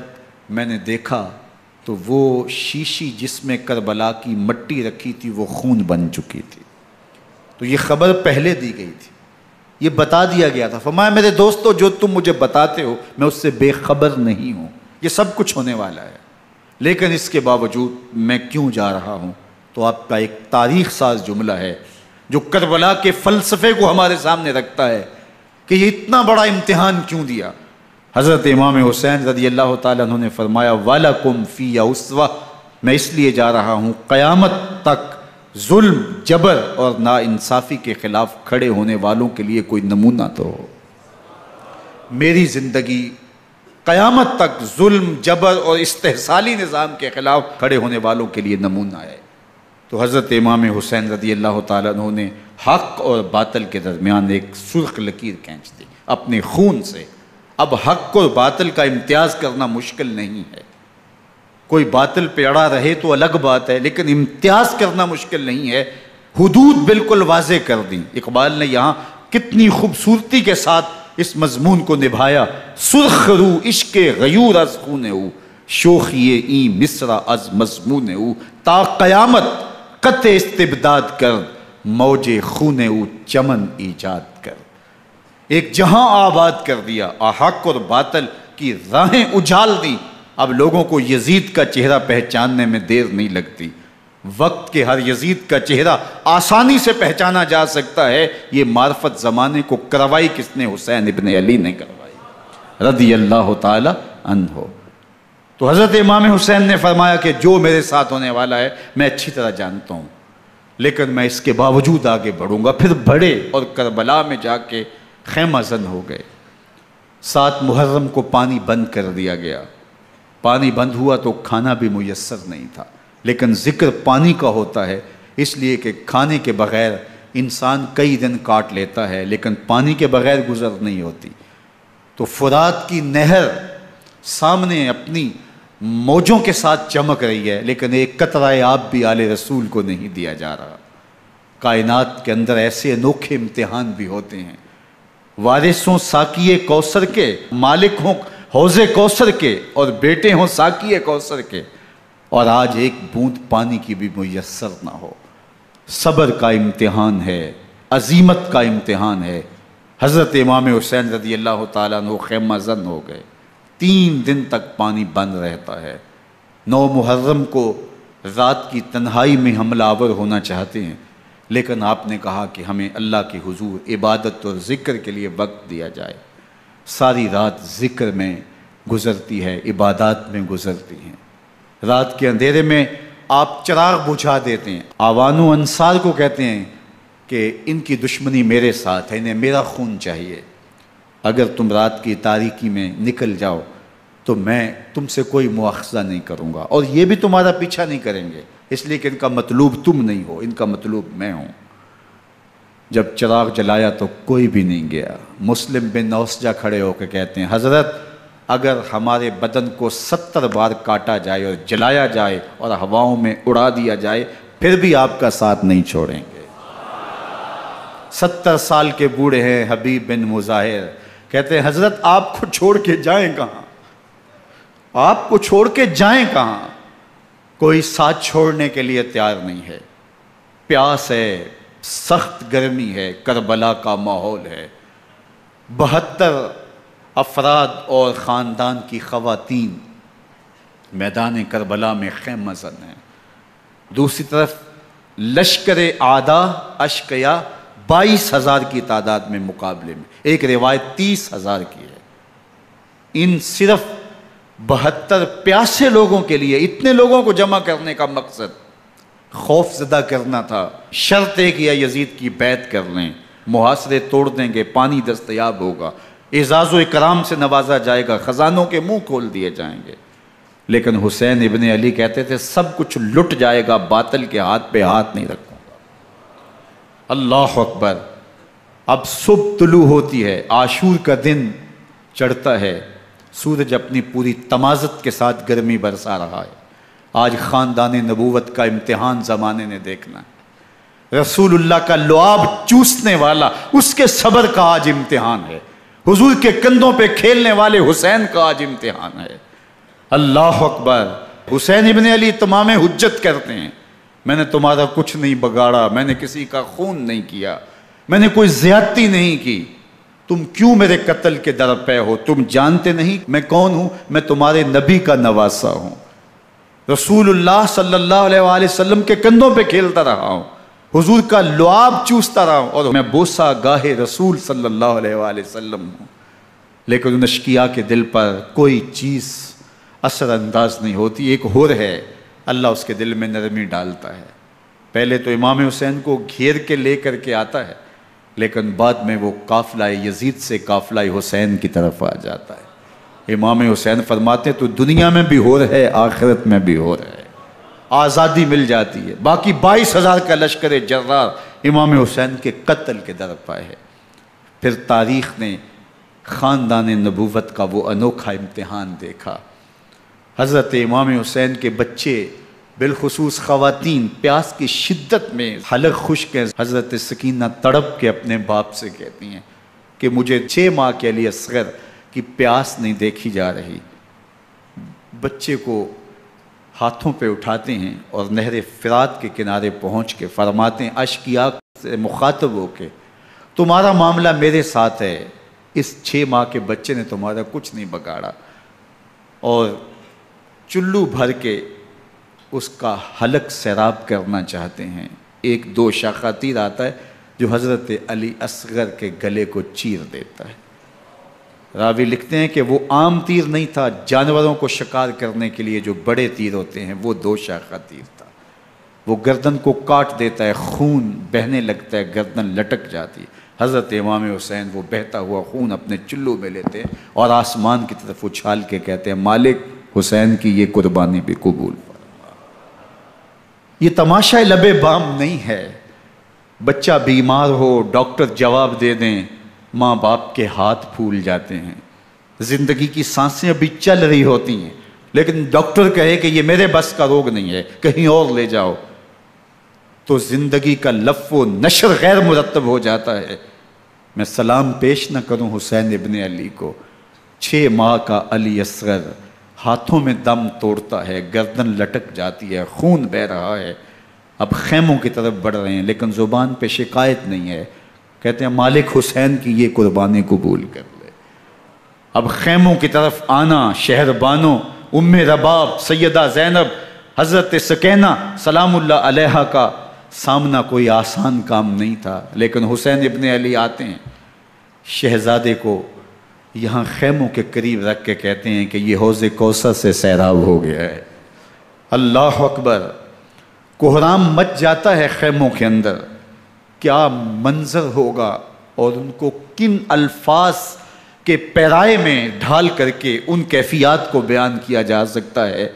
میں نے دیکھا تو وہ شیشی جس میں کربلا کی مٹی رکھی تھی وہ خون بن چکی تھی۔ تو یہ خبر پہلے دی گئی تھی، یہ بتا دیا گیا تھا۔ فرمایا میرے دوستو جو تم مجھے بتاتے ہو میں اس سے بے خبر نہیں ہوں، یہ سب کچھ ہونے والا ہے، لیکن اس کے باوجود میں کیوں جا رہا ہوں؟ تو آپ کا ایک تاریخ ساز جملہ ہے جو کربلا کے فلسفے کو ہمارے سامنے رکھتا ہے کہ یہ اتنا بڑا امتحان کیوں دیا۔ حضرت امام حسین رضی اللہ تعالیٰ عنہ نے فرمایا وَلَكُمْ فِيَّ أُسْوَةٌ، میں اس لیے جا رہا ہوں قیامت تک ظلم، جبر اور ناانصافی کے خلاف کھڑے ہونے والوں کے لیے کوئی نمونہ تو ہو۔ میری زندگی قیامت تک ظلم، جبر اور استحصالی نظام کے خلاف کھڑے ہونے والوں کے لیے نمونہ ہے۔ تو حضرت امام حسین رضی اللہ تعالیٰ عنہ نے حق اور باطل کے درمیان ایک سرخ لکیر کھینچ دی اپنے خون سے۔ اب حق اور باطل کا امتیاز کرنا مشکل نہیں ہے، کوئی باطل پہ اڑا رہے تو الگ بات ہے، لیکن امتیاز کرنا مشکل نہیں ہے۔ حدود بالکل واضح کر دیں۔ اقبال نے یہاں کتنی خوبصورتی کے ساتھ اس مضمون کو نبھایا۔ سرخ رو عشق غیور از خون او، شوخی این مصرع از مضمون او، تا قیامت قطع استبداد کر، موج خون او چمن ایجاد کر۔ ایک جہاں آباد کر دیا، حق اور باطل کی راہیں اجال دی۔ اب لوگوں کو یزید کا چہرہ پہچاننے میں دیر نہیں لگتی، وقت کے ہر یزید کا چہرہ آسانی سے پہچانا جا سکتا ہے۔ یہ معرفت زمانے کو کروائی کس نے؟ حسین ابن علی نے کروائی رضی اللہ تعالی عنہ۔ تو حضرت امام حسین نے فرمایا کہ جو میرے ساتھ ہونے والا ہے میں اچھی طرح جانتا ہوں، لیکن میں اس کے باوجود آگے بڑھوں گا۔ پھر بڑھے اور کربلا میں جا کے خیمہ زن ہو گئے۔ 7 محرم کو پانی بند کر دیا گیا۔ پانی بند ہوا تو کھانا بھی میسر نہیں تھا، لیکن ذکر پانی کا ہوتا ہے اس لیے کہ کھانے کے بغیر انسان کئی دن کاٹ لیتا ہے، لیکن پانی کے بغیر گزر نہیں ہوتی۔ تو فرات کی نہر سامنے اپنی موجوں کے ساتھ چمک رہی ہے، لیکن ایک قطرہ آب بھی آل رسول کو نہیں دیا جا رہا۔ کائنات کے اندر ایسے انوکھے امتحان بھی ہوتے ہیں۔ وارثوں ساقی کوثر کے، مالک ہوں حوض کوثر کے، اور بیٹے ہوں ساقی کوثر کے، اور آج ایک بوند پانی کی بھی میسر نہ ہو۔ صبر کا امتحان ہے، عزیمت کا امتحان ہے۔ حضرت امام حسین رضی اللہ تعالیٰ عنہ خیمہ زن ہو گئے۔ 3 دن تک پانی بند رہتا ہے۔ 9 محرم کو رات کی تنہائی میں حملہ آور ہونا چاہتے ہیں، لیکن آپ نے کہا کہ ہمیں اللہ کے حضور عبادت اور ذکر کے لیے وقت دیا جائے۔ ساری رات ذکر میں گزرتی ہے، عبادات میں گزرتی ہیں۔ رات کے اندھیرے میں آپ چراغ بجھا دیتے ہیں۔ آوان و انصار کو کہتے ہیں کہ ان کی دشمنی میرے ساتھ ہے، انہیں میرا خون چاہیے، اگر تم رات کی تاریکی میں نکل جاؤ تو میں تم سے کوئی مواخذہ نہیں کروں گا، اور یہ بھی تمہارا پیچھا نہیں کریں گے، اس لیے کہ ان کا مطلوب تم نہیں ہو، ان کا مطلوب میں ہوں۔ جب چراغ جلایا تو کوئی بھی نہیں گیا۔ مسلم بن نوسجہ کھڑے ہو کے کہتے ہیں حضرت اگر ہمارے بدن کو 70 بار کاٹا جائے اور جلایا جائے اور ہواؤں میں اڑا دیا جائے پھر بھی آپ کا ساتھ نہیں چھوڑیں گے۔ 70 سال کے بوڑھے ہیں حبیب بن مظاہر، کہتے ہیں حضرت آپ کو چھوڑ کے جائیں کہاں، آپ کو چھوڑ کے جائیں کہاں، کوئی ساتھ چھوڑنے کے لیے تیار نہیں ہے۔ پیاس ہے، سخت گرمی ہے، کربلا کا ماحول ہے، 72 افراد اور خاندان کی خواتین میدان کربلا میں خیمہ زن ہیں۔ دوسری طرف لشکر اعداء اشقیا 22,000 کی تعداد میں مقابلے میں، ایک روایت 30,000 کی ہے۔ ان صرف 72 پیاسے لوگوں کے لیے اتنے لوگوں کو جمع کرنے کا مقصد خوف زدہ کرنا تھا۔ شرط ہے کہ یا یزید کی بیعت کر لیں، محاصرے توڑ دیں گے، پانی دستیاب ہوگا، اعزاز و اکرام سے نوازا جائے گا، خزانوں کے منہ کھول دیے جائیں گے۔ لیکن حسین ابن علی کہتے تھے سب کچھ لٹ جائے گا، باطل کے ہاتھ پہ ہاتھ نہیں رکھوں گا۔ اللہ اکبر۔ اب صبح طلوع ہوتی ہے، عاشور کا دن چڑھتا ہے، سورج اپنی پوری تمازت کے ساتھ گرمی برسا رہا ہے۔ آج خاندان نبوت کا امتحان زمانے نے دیکھنا ہے۔ رسول اللہ کا لعاب چوسنے والا اس کے صبر کا آج امتحان ہے، حضور کے کندھوں پہ کھیلنے والے حسین کا آج امتحان ہے۔ اللہ اکبر۔ حسین ابن علی تمام حجت کرتے ہیں میں نے تمہارا کچھ نہیں بگاڑا، میں نے کسی کا خون نہیں کیا، میں نے کوئی زیادتی نہیں کی، تم کیوں میرے قتل کے در پہ ہو؟ تم جانتے نہیں میں کون ہوں؟ میں تمہارے نبی کا نواسا ہوں، رسول اللہ صلی اللہ علیہ وآلہ وسلم کے کندھوں پہ کھیلتا رہا ہوں، حضور کا لعاب چوستا رہا ہوں، اور میں بوسہ گاہ رسول صلی اللہ علیہ وآلہ وسلم ہوں۔ لیکن ان اشقیاء کے دل پر کوئی چیز اثر انداز نہیں ہوتی۔ ایک ہور ہے، اللہ اس کے دل میں نرمی ڈالتا ہے۔ پہلے تو امام حسین کو گھیر کے لے کر کے آتا ہے، لیکن بعد میں وہ قافلہ یزید سے قافلہ حسین کی طرف آ جاتا ہے۔ امام حسین فرماتے تو دنیا میں بھی ہور ہے، آخرت میں بھی ہور ہے، آزادی مل جاتی ہے۔ باقی 22,000 کا لشکر جرار امام حسین کے قتل کے در پہ ہے۔ پھر تاریخ نے خاندان نبوت کا وہ انوکھا امتحان دیکھا۔ حضرت امام حسین کے بچے بالخصوص خواتین پیاس کی شدت میں حلق خشک ہیں۔ حضرت سکینہ تڑپ کے اپنے باپ سے کہتی ہیں کہ مجھے 6 ماہ کے علی اصغر کی پیاس نہیں دیکھی جا رہی۔ بچے کو ہاتھوں پہ اٹھاتے ہیں اور نہر فرات کے کنارے پہنچ کے فرماتے ہیں اشقیاء سے مخاطب ہو کے تمہارا معاملہ میرے ساتھ ہے، اس 6 ماہ کے بچے نے تمہارا کچھ نہیں بگاڑا، اور چلو بھر کے اس کا حلق سیراب کرنا چاہتے ہیں۔ ایک 2 شاخہ تیر آتا ہے جو حضرت علی اصغر کے گلے کو چیر دیتا ہے۔ راوی لکھتے ہیں کہ وہ عام تیر نہیں تھا، جانوروں کو شکار کرنے کے لیے جو بڑے تیر ہوتے ہیں وہ 2 شاخہ تیر تھا۔ وہ گردن کو کاٹ دیتا ہے، خون بہنے لگتا ہے، گردن لٹک جاتی ہے۔ حضرت امام حسین وہ بہتا ہوا خون اپنے چلو میں لیتے ہیں اور آسمان کی طرف اچھال کے کہتے ہیں مالک حسین کی یہ قربانی بھی قبول فرما۔ یہ تماشا لبے بام نہیں ہے، بچہ بیمار ہو ڈاکٹر جواب دے دیں، ماں باپ کے ہاتھ پھول جاتے ہیں، زندگی کی سانسیں ابھی چل رہی ہوتی ہیں، لیکن ڈاکٹر کہے کہ یہ میرے بس کا روگ نہیں ہے، کہیں اور لے جاؤ، تو زندگی کا لف و نشر غیر مرتب ہو جاتا ہے۔ میں سلام پیش نہ کروں حسین ابن علی کو، 6 ماہ کا علی اصغر ہاتھوں میں دم توڑتا ہے، گردن لٹک جاتی ہے، خون بہہ رہا ہے، اب خیموں کی طرف بڑھ رہے ہیں، لیکن زبان پہ شکایت نہیں ہے، کہتے ہیں مالک حسین کی یہ قربانی قبول کر لے۔ اب خیموں کی طرف آنا، شہر بانوں ام رباب سیدہ زینب حضرت سکینہ سلام اللہ علیہا کا سامنا کوئی آسان کام نہیں تھا، لیکن حسین ابن علی آتے ہیں، شہزادے کو یہاں خیموں کے قریب رکھ کے کہتے ہیں کہ یہ حوض کوثر سے سیراب ہو گیا ہے۔ اللہ اکبر، کوہرام مچ جاتا ہے خیموں کے اندر، کیا منظر ہوگا، اور ان کو کن الفاظ کے پیرائے میں ڈھال کر کے ان کیفیات کو بیان کیا جا سکتا ہے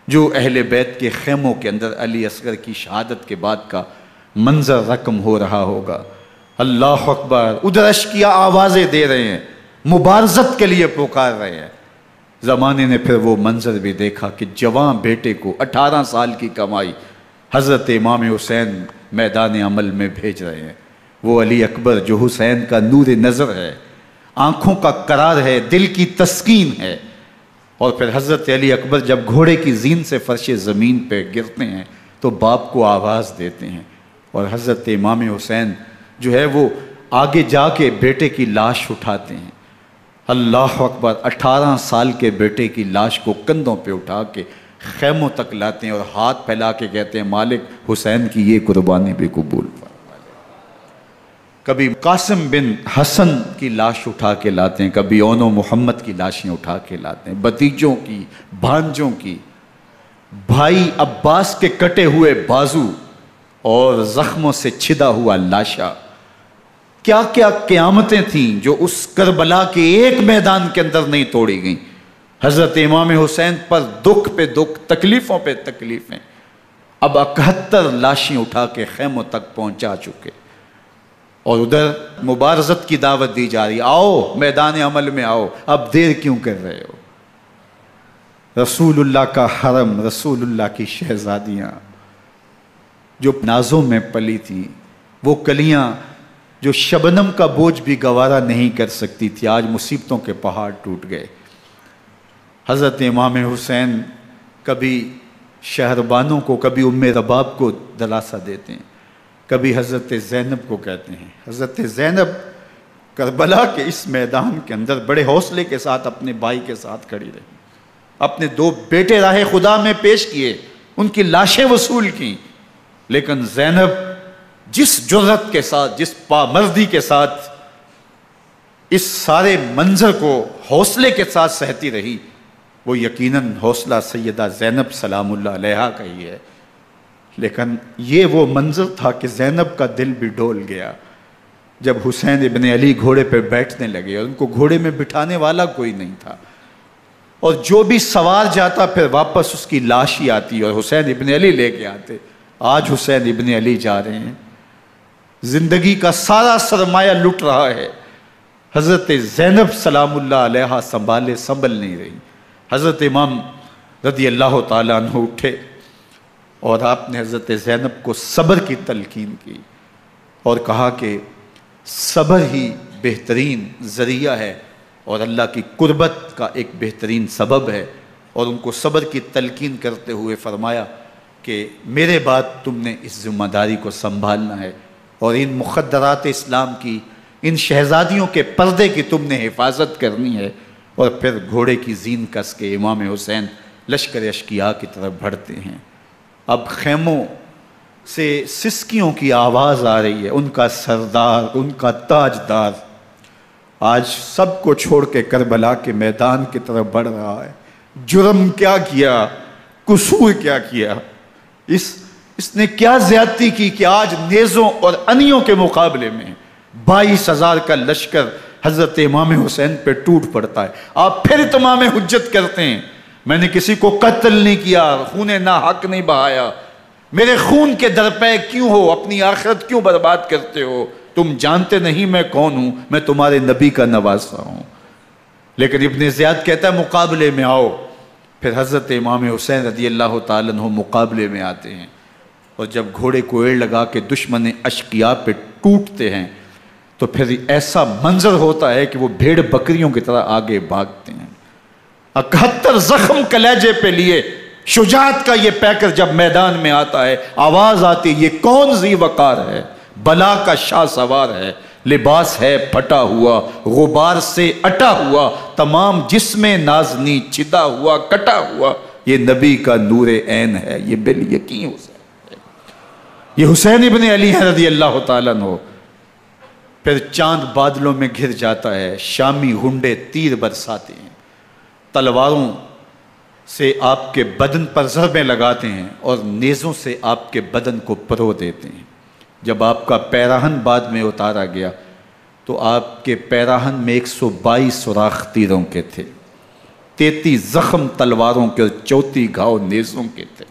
جو اہل بیت کے خیموں کے اندر علی اصغر کی شہادت کے بعد کا منظر رقم ہو رہا ہوگا۔ اللہ اکبر، ادھر عشقیہ آوازیں دے رہے ہیں، مبارزت کے لیے پکار رہے ہیں۔ زمانے نے پھر وہ منظر بھی دیکھا کہ جوان بیٹے کو 18 سال کی کمائی حضرت امام حسین میدان عمل میں بھیج رہے ہیں۔ وہ علی اکبر جو حسین کا نور نظر ہے، آنکھوں کا قرار ہے، دل کی تسکین ہے۔ اور پھر حضرت علی اکبر جب گھوڑے کی زین سے فرش زمین پہ گرتے ہیں تو باپ کو آواز دیتے ہیں، اور حضرت امام حسین جو ہے وہ آگے جا کے بیٹے کی لاش اٹھاتے ہیں۔ اللہ اکبر، 18 سال کے بیٹے کی لاش کو کندھوں پہ اٹھا کے خیموں تک لاتے ہیں اور ہاتھ پھیلا کے کہتے ہیں مالک حسین کی یہ قربانی بھی قبول فرما۔ کبھی قاسم بن حسن کی لاش اٹھا کے لاتے ہیں، کبھی اون و محمد کی لاشیں اٹھا کے لاتے ہیں، بتیجوں کی، بھانجوں کی، بھائی عباس کے کٹے ہوئے بازو اور زخموں سے چھدا ہوا لاشا۔ کیا کیا قیامتیں تھیں جو اس کربلا کے ایک میدان کے اندر نہیں توڑی گئیں۔ حضرت امام حسین پر دکھ پہ دکھ، تکلیفوں پہ تکلیفیں، اب 71 لاشیں اٹھا کے خیموں تک پہنچا چکے، اور ادھر مبارزت کی دعوت دی جا رہی، آؤ میدان عمل میں آؤ، اب دیر کیوں کر رہے ہو۔ رسول اللہ کا حرم، رسول اللہ کی شہزادیاں جو نازوں میں پلی تھیں، وہ کلیاں جو شبنم کا بوجھ بھی گوارا نہیں کر سکتی تھی، آج مصیبتوں کے پہاڑ ٹوٹ گئے۔ حضرت امام حسین کبھی شہربانوں کو، کبھی ام رباب کو دلاسا دیتے ہیں، کبھی حضرت زینب کو کہتے ہیں۔ حضرت زینب کربلا کے اس میدان کے اندر بڑے حوصلے کے ساتھ اپنے بھائی کے ساتھ کھڑی رہی، اپنے 2 بیٹے راہ خدا میں پیش کیے، ان کی لاشیں وصول کی، لیکن زینب جس جرأت کے ساتھ، جس پامردی کے ساتھ اس سارے منظر کو حوصلے کے ساتھ سہتی رہی، وہ یقیناً حوصلہ سیدہ زینب سلام اللہ علیہا کا ہی ہے۔ لیکن یہ وہ منظر تھا کہ زینب کا دل بھی ڈول گیا جب حسین ابن علی گھوڑے پہ بیٹھنے لگے، اور ان کو گھوڑے میں بٹھانے والا کوئی نہیں تھا، اور جو بھی سوار جاتا پھر واپس اس کی لاش ہی آتی اور حسین ابن علی لے کے آتے۔ آج حسین ابن علی جا رہے ہیں، زندگی کا سارا سرمایہ لٹ رہا ہے، حضرت زینب سلام اللہ علیہا سنبھل نہیں رہی۔ حضرت امام رضی اللہ تعالیٰ عنہ اٹھے اور آپ نے حضرت زینب کو صبر کی تلقین کی اور کہا کہ صبر ہی بہترین ذریعہ ہے اور اللہ کی قربت کا ایک بہترین سبب ہے، اور ان کو صبر کی تلقین کرتے ہوئے فرمایا کہ میرے بعد تم نے اس ذمہ داری کو سنبھالنا ہے، اور ان مخدرات اسلام کی، ان شہزادیوں کے پردے کی تم نے حفاظت کرنی ہے۔ اور پھر گھوڑے کی زین کس کے امام حسین لشکر اشقیاء کی طرف بڑھتے ہیں۔ اب خیموں سے سسکیوں کی آواز آ رہی ہے، ان کا سردار، ان کا تاجدار آج سب کو چھوڑ کے کربلا کے میدان کی طرف بڑھ رہا ہے۔ جرم کیا کیا، قصور کیا کیا، اس نے کیا زیادتی کی کہ آج نیزوں اور انیوں کے مقابلے میں 22,000 کا لشکر حضرت امام حسین پہ ٹوٹ پڑتا ہے۔ آپ پھر اتمام حجت کرتے ہیں، میں نے کسی کو قتل نہیں کیا، خون ناحق نہیں بہایا، میرے خون کے درپے کیوں ہو، اپنی آخرت کیوں برباد کرتے ہو، تم جانتے نہیں میں کون ہوں، میں تمہارے نبی کا نواسا ہوں۔ لیکن ابن زیاد کہتا ہے مقابلے میں آؤ۔ پھر حضرت امام حسین رضی اللہ تعالیٰ عنہ مقابلے میں آتے ہیں، اور جب گھوڑے کو ایڑ لگا کے دشمن اشقیاء پہ ٹوٹتے ہیں تو پھر ایسا منظر ہوتا ہے کہ وہ بھیڑ بکریوں کی طرح آگے بھاگتے ہیں۔ 71 زخم کلیجے پہ لیے شجاعت کا یہ پیکر جب میدان میں آتا ہے، آواز آتی، یہ کون ذی وقار ہے، بلا کا شاہ سوار ہے، لباس ہے پھٹا ہوا غبار سے اٹا ہوا، تمام جسم نازنی چدا ہوا کٹا ہوا، یہ نبی کا نور عین ہے، یہ بالیقین حسین ہے، یہ حسین ابن علی ہے رضی اللہ تعالیٰ عنہ۔ پھر چاند بادلوں میں گھر جاتا ہے، شامی ہنڈے تیر برساتے ہیں، تلواروں سے آپ کے بدن پر ضربیں لگاتے ہیں اور نیزوں سے آپ کے بدن کو پرو دیتے ہیں۔ جب آپ کا پیراہن بعد میں اتارا گیا تو آپ کے پیراہن میں 122 سوراخ تیروں کے تھے، 33 زخم تلواروں کے اور 34 گھاؤ نیزوں کے تھے۔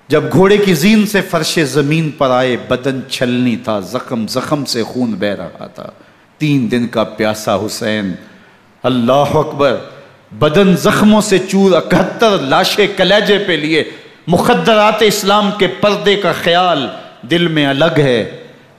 جب گھوڑے کی زین سے فرش زمین پر آئے، بدن چھلنی تھا، زخم زخم سے خون بہہ رہا تھا، 3 دن کا پیاسا حسین، اللہ اکبر، بدن زخموں سے چور، 71 لاشیں کلیجے پہ لیے، مخدرات اسلام کے پردے کا خیال دل میں الگ ہے،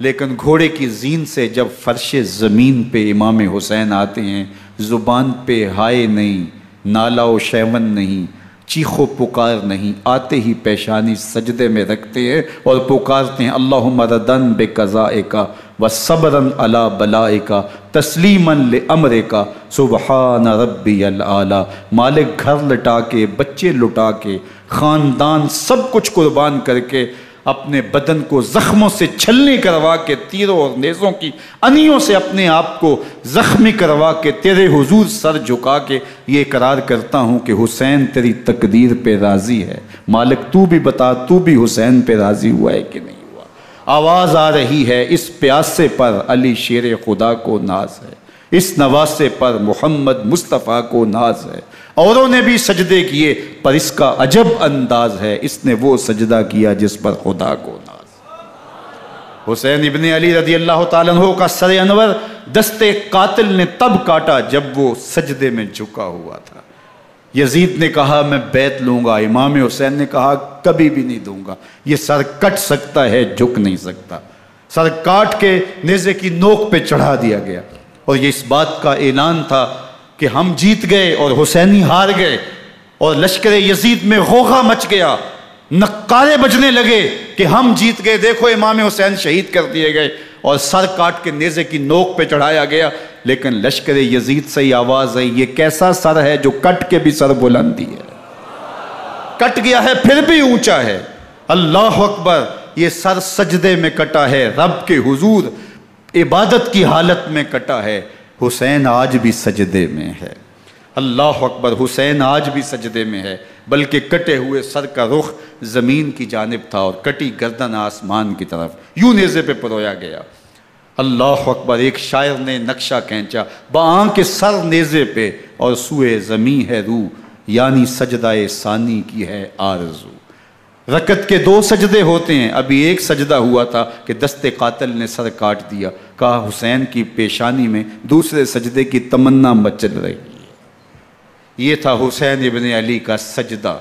لیکن گھوڑے کی زین سے جب فرش زمین پہ امام حسین آتے ہیں، زبان پہ ہائے نہیں، نالا و شیون نہیں، چیخ و پکار نہیں، آتے ہی پیشانی سجدے میں رکھتے ہیں اور پکارتے ہیں اللہم ردن بقضائک وصبرن علی بلائک تسلیما لامرک سبحان ربی العالی۔ مالک گھر لٹا کے، بچے لٹا کے، خاندان سب کچھ قربان کر کے، اپنے بدن کو زخموں سے چھلنی کروا کے، تیروں اور نیزوں کی انیوں سے اپنے آپ کو زخمی کروا کے، تیرے حضور سر جھکا کے یہ اقرار کرتا ہوں کہ حسین تیری تقدیر پہ راضی ہے، مالک تو بھی بتا، تو بھی حسین پہ راضی ہوا ہے کہ نہیں ہوا۔ آواز آ رہی ہے، اس پیاسے پر علی شیر خدا کو ناز ہے، اس نواسے پر محمد مصطفیٰ کو ناز ہے۔ اوروں نے بھی سجدے کیے پر اس کا عجب انداز ہے، اس نے وہ سجدہ کیا جس پر خدا کو ناز۔ حسین ابن علی رضی اللہ تعالیٰ عنہ کا سر انور دست قاتل نے تب کاٹا جب وہ سجدے میں جھکا ہوا تھا۔ یزید نے کہا میں بیعت لوں گا، امام حسین نے کہا کبھی بھی نہیں دوں گا، یہ سر کٹ سکتا ہے جھک نہیں سکتا۔ سر کاٹ کے نیزے کی نوک پہ چڑھا دیا گیا اور یہ اس بات کا اعلان تھا کہ ہم جیت گئے اور حسینی ہار گئے، اور لشکر یزید میں غوغا مچ گیا، نقارے بجنے لگے کہ ہم جیت گئے، دیکھو امام حسین شہید کر دیے گئے، اور سر کاٹ کے نیزے کی نوک پہ چڑھایا گیا۔ لیکن لشکر یزید سے ہی آواز آئی یہ کیسا سر ہے جو کٹ کے بھی سر بلندی ہے، کٹ گیا ہے پھر بھی اونچا ہے، اللہ اکبر، یہ سر سجدے میں کٹا ہے، رب کے حضور عبادت کی حالت میں کٹا ہے۔ حسین آج بھی سجدے میں ہے، اللہ اکبر، حسین آج بھی سجدے میں ہے، بلکہ کٹے ہوئے سر کا رخ زمین کی جانب تھا اور کٹی گردن آسمان کی طرف، یوں نیزے پہ پرویا گیا۔ اللہ اکبر، ایک شاعر نے نقشہ کھینچا، بآنکھ سر نیزے پہ اور سوئے زمین ہے روح، یعنی سجدہ ثانی کی ہے آرزو۔ رکعت کے 2 سجدے ہوتے ہیں، ابھی ایک سجدہ ہوا تھا کہ دست قاتل نے سر کاٹ دیا، کہا حسین کی پیشانی میں دوسرے سجدے کی تمنا مچل رہی ہے۔ یہ تھا حسین ابن علی کا سجدہ،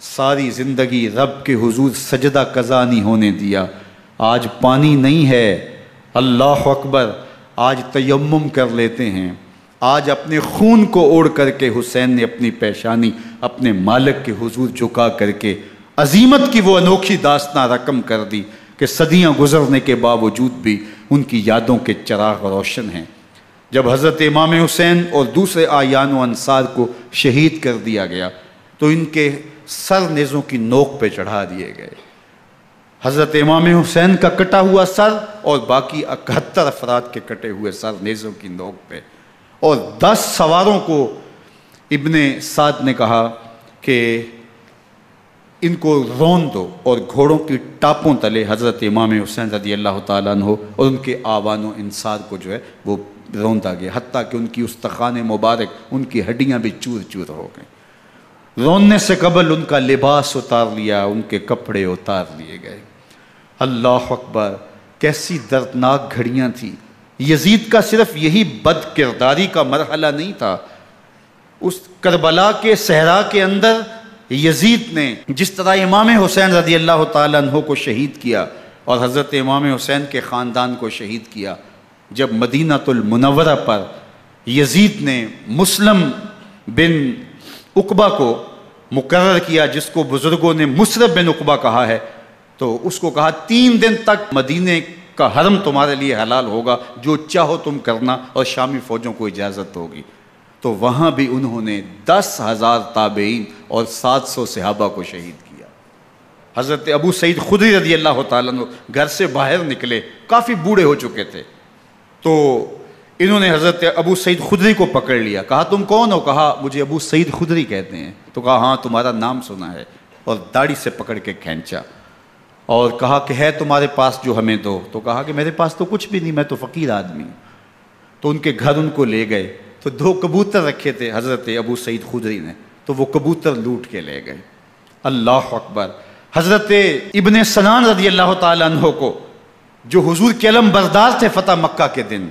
ساری زندگی رب کے حضور سجدہ قضا نہیں ہونے دیا۔ آج پانی نہیں ہے، اللہ اکبر، آج تیمم کر لیتے ہیں، آج اپنے خون کو اوڑھ کر کے حسین نے اپنی پیشانی اپنے مالک کے حضور جھکا کر کے عظیمت کی وہ انوکھی داستان رقم کر دی کہ صدیاں گزرنے کے باوجود بھی ان کی یادوں کے چراغ روشن ہیں۔ جب حضرت امام حسین اور دوسرے آیان و انصار کو شہید کر دیا گیا تو ان کے سر نیزوں کی نوک پہ چڑھا دیے گئے، حضرت امام حسین کا کٹا ہوا سر اور باقی 71 افراد کے کٹے ہوئے سر نیزوں کی نوک پہ، اور 10 سواروں کو ابن سعد نے کہا کہ ان کو رون دو، اور گھوڑوں کی ٹاپوں تلے حضرت امام حسین رضی اللہ تعالیٰ عنہ اور ان کے آوان و انصار کو جو ہے وہ روندا گیا، حتیٰ کہ ان کی استخوان مبارک، ان کی ہڈیاں بھی چور چور ہو گئیں۔ روننے سے قبل ان کا لباس اتار لیا، ان کے کپڑے اتار لیے گئے۔ اللہ اکبر، کیسی دردناک گھڑیاں تھیں۔ یزید کا صرف یہی بد کرداری کا مرحلہ نہیں تھا، اس کربلا کے صحرا کے اندر یزید نے جس طرح امام حسین رضی اللہ تعالیٰ عنہ کو شہید کیا اور حضرت امام حسین کے خاندان کو شہید کیا، جب مدینہ المنورہ پر یزید نے مسلم بن عقبہ کو مقرر کیا، جس کو بزرگوں نے مصرب بن عقبہ کہا ہے، تو اس کو کہا 3 دن تک مدینے کا حرم تمہارے لیے حلال ہوگا، جو چاہو تم کرنا، اور شامی فوجوں کو اجازت ہوگی۔ تو وہاں بھی انہوں نے 10,000 تابعین اور 700 صحابہ کو شہید کیا۔ حضرت ابو سعید خدری رضی اللہ تعالیٰ عنہ گھر سے باہر نکلے، کافی بوڑھے ہو چکے تھے، تو انہوں نے حضرت ابو سعید خدری کو پکڑ لیا، کہا تم کون ہو؟ کہا مجھے ابو سعید خدری کہتے ہیں۔ تو کہا ہاں تمہارا نام سنا ہے، اور داڑھی سے پکڑ کے کھینچا اور کہا کہ ہے تمہارے پاس جو ہمیں دو؟ تو کہا کہ میرے پاس تو کچھ بھی نہیں، میں تو فقیر آدمی ہوں۔ تو ان کے گھر ان کو لے گئے، تو 2 کبوتر رکھے تھے حضرت ابو سعید خدری نے، تو وہ کبوتر لوٹ کے لے گئے۔ اللہ اکبر۔ حضرت ابن سنان رضی اللہ تعالیٰ عنہ کو، جو حضور کے علم بردار تھے فتح مکہ کے دن،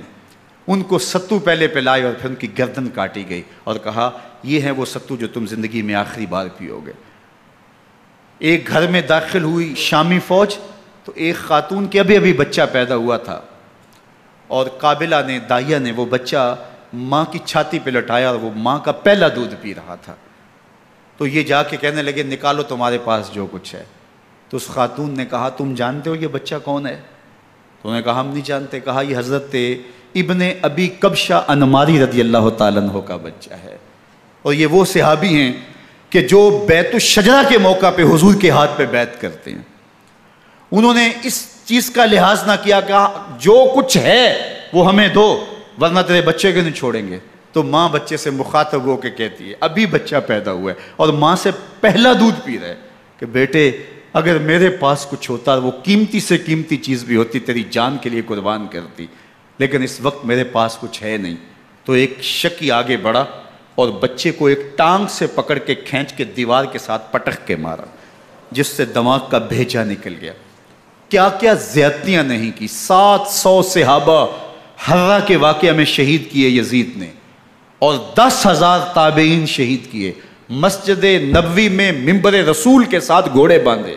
ان کو ستو پہلے پلائے اور پھر ان کی گردن کاٹی گئی، اور کہا یہ ہے وہ ستو جو تم زندگی میں آخری بار پیو گے۔ ایک گھر میں داخل ہوئی شامی فوج، تو ایک خاتون کے ابھی بچہ پیدا ہوا تھا، اور قابلہ نے، دائیہ نے وہ بچہ ماں کی چھاتی پہ لٹایا، اور وہ ماں کا پہلا دودھ پی رہا تھا۔ تو یہ جا کے کہنے لگے نکالو تمہارے پاس جو کچھ ہے۔ تو اس خاتون نے کہا تم جانتے ہو یہ بچہ کون ہے؟ تو انہوں نے کہا ہم نہیں جانتے۔ کہا یہ حضرت ابن ابی کبشہ انماری رضی اللہ تعالیٰ عنہ کا بچہ ہے، اور یہ وہ صحابی ہیں کہ جو بیت الشجرہ کے موقع پہ حضور کے ہاتھ پہ بیعت کرتے ہیں۔ انہوں نے اس چیز کا لحاظ نہ کیا کہ جو کچھ ہے وہ ہمیں دو، ورنہ تیرے بچے کو نہیں چھوڑیں گے۔ تو ماں بچے سے مخاطب ہو کے کہتی ہے، ابھی بچہ پیدا ہوا ہے اور ماں سے پہلا دودھ پی رہا ہے، کہ بیٹے اگر میرے پاس کچھ ہوتا، وہ قیمتی سے قیمتی چیز بھی ہوتی، تیری جان کے لیے قربان کرتی، لیکن اس وقت میرے پاس کچھ ہے نہیں۔ تو ایک شکی آگے بڑھا اور بچے کو ایک ٹانگ سے پکڑ کے کھینچ کے دیوار کے ساتھ پٹک کے مارا، جس سے دماغ کا بھیجا نکل گیا۔ کیا کیا زیادتیاں نہیں کی۔ 700 صحابہ حرہ کے واقعہ میں شہید کیے یزید نے، اور 10,000 تابعین شہید کیے۔ مسجد نبوی میں ممبر رسول کے ساتھ گھوڑے باندھے،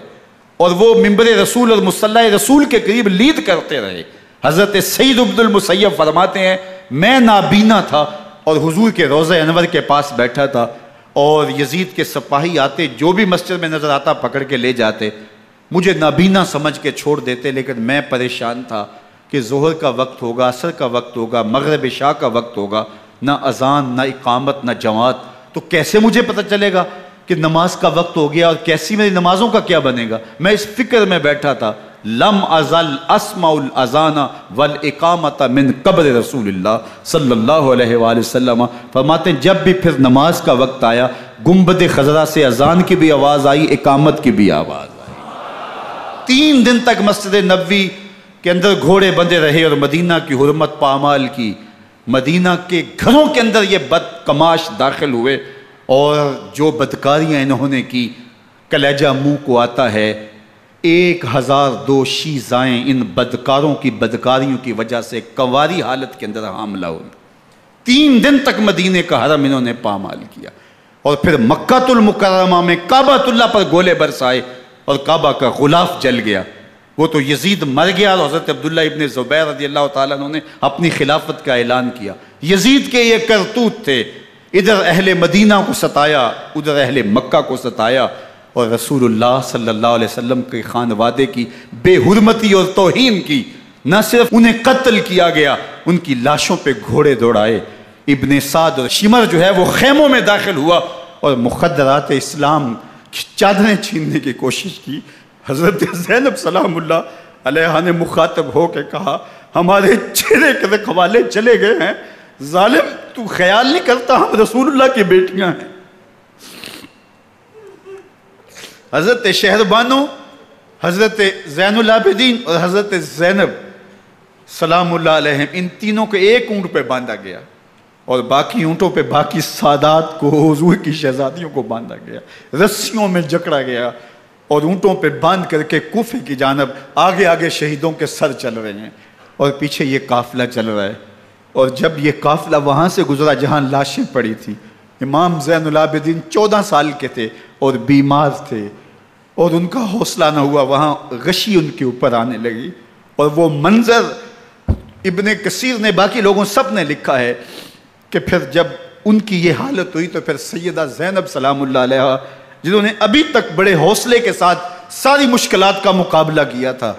اور وہ ممبر رسول اور مصلی رسول کے قریب لید کرتے رہے۔ حضرت سید عبد المسیب فرماتے ہیں میں نابینا تھا اور حضور کے روضہ انور کے پاس بیٹھا تھا، اور یزید کے سپاہی آتے، جو بھی مسجد میں نظر آتا پکڑ کے لے جاتے، مجھے نابینا سمجھ کے چھوڑ دیتے، لیکن میں پریشان تھا کہ ظہر کا وقت ہوگا، عصر کا وقت ہوگا، مغرب عشاء کا وقت ہوگا، نہ اذان، نہ اقامت، نہ جماعت، تو کیسے مجھے پتہ چلے گا کہ نماز کا وقت ہو گیا، اور کیسی میری نمازوں کا کیا بنے گا؟ میں اس فکر میں بیٹھا تھا۔ لم ازل اسمع الاذان والاقامت من قبر رسول اللہ صلی اللہ علیہ وآلہ وسلم۔ فرماتے ہیں جب بھی پھر نماز کا وقت آیا، گنبد خضرا سے اذان کی بھی آواز آئی، اقامت کی بھی آواز آئی۔ 3 دن تک مسجد نبوی کے اندر گھوڑے بندے رہے، اور مدینہ کی حرمت پامال کی۔ مدینہ کے گھروں کے اندر یہ بدکماش داخل ہوئے، اور جو بدکاریاں انہوں نے کی، کلیجہ منہ کو آتا ہے۔ 1002 شیزائیں ان بدکاروں کی بدکاریوں کی وجہ سے کنواری حالت کے اندر حاملہ ہوئی۔ 3 دن تک مدینے کا حرم انہوں نے پامال کیا، اور پھر مکہ المکرمہ میں کعبہ اللہ پر گولے برسائے، اور کعبہ کا غلاف جل گیا۔ وہ تو یزید مر گیا، اور حضرت عبداللہ ابن زبیر رضی اللہ تعالیٰ عنہ نے اپنی خلافت کا اعلان کیا۔ یزید کے یہ کرتوت تھے، ادھر اہل مدینہ کو ستایا، ادھر اہل مکہ کو ستایا، اور رسول اللہ صلی اللہ علیہ وسلم کے خانوادے کی بے حرمتی اور توہین کی۔ نہ صرف انہیں قتل کیا گیا، ان کی لاشوں پہ گھوڑے دوڑائے۔ ابن سعد اور شمر جو ہے وہ خیموں میں داخل ہوا، اور مخدرات اسلام کی چادریں چھیننے کی کوشش کی۔ حضرت زینب سلام اللہ علیہ نے مخاطب ہو کے کہا ہمارے چہرے کے رکھوالے چلے گئے ہیں، ظالم تو خیال نہیں کرتا ہم رسول اللہ کی بیٹیاں ہیں۔ حضرت شہربانو، حضرت زین العابدین اور حضرت زینب سلام اللہ علیہم، ان تینوں کو ایک اونٹ پہ باندھا گیا، اور باقی اونٹوں پہ باقی سادات کو، حضور کی شہزادیوں کو باندھا گیا، رسیوں میں جکڑا گیا، اور اونٹوں پہ باندھ کر کے کوفے کی جانب آگے آگے شہیدوں کے سر چل رہے ہیں، اور پیچھے یہ قافلہ چل رہا ہے۔ اور جب یہ قافلہ وہاں سے گزرا جہاں لاشیں پڑی تھیں، امام زین العابدین 14 سال کے تھے اور بیمار تھے، اور ان کا حوصلہ نہ ہوا، وہاں غشی ان کے اوپر آنے لگی، اور وہ منظر ابن کثیر نے، باقی لوگوں سب نے لکھا ہے کہ پھر جب ان کی یہ حالت ہوئی تو پھر سیدہ زینب سلام اللہ علیہ، جنہوں نے ابھی تک بڑے حوصلے کے ساتھ ساری مشکلات کا مقابلہ کیا تھا،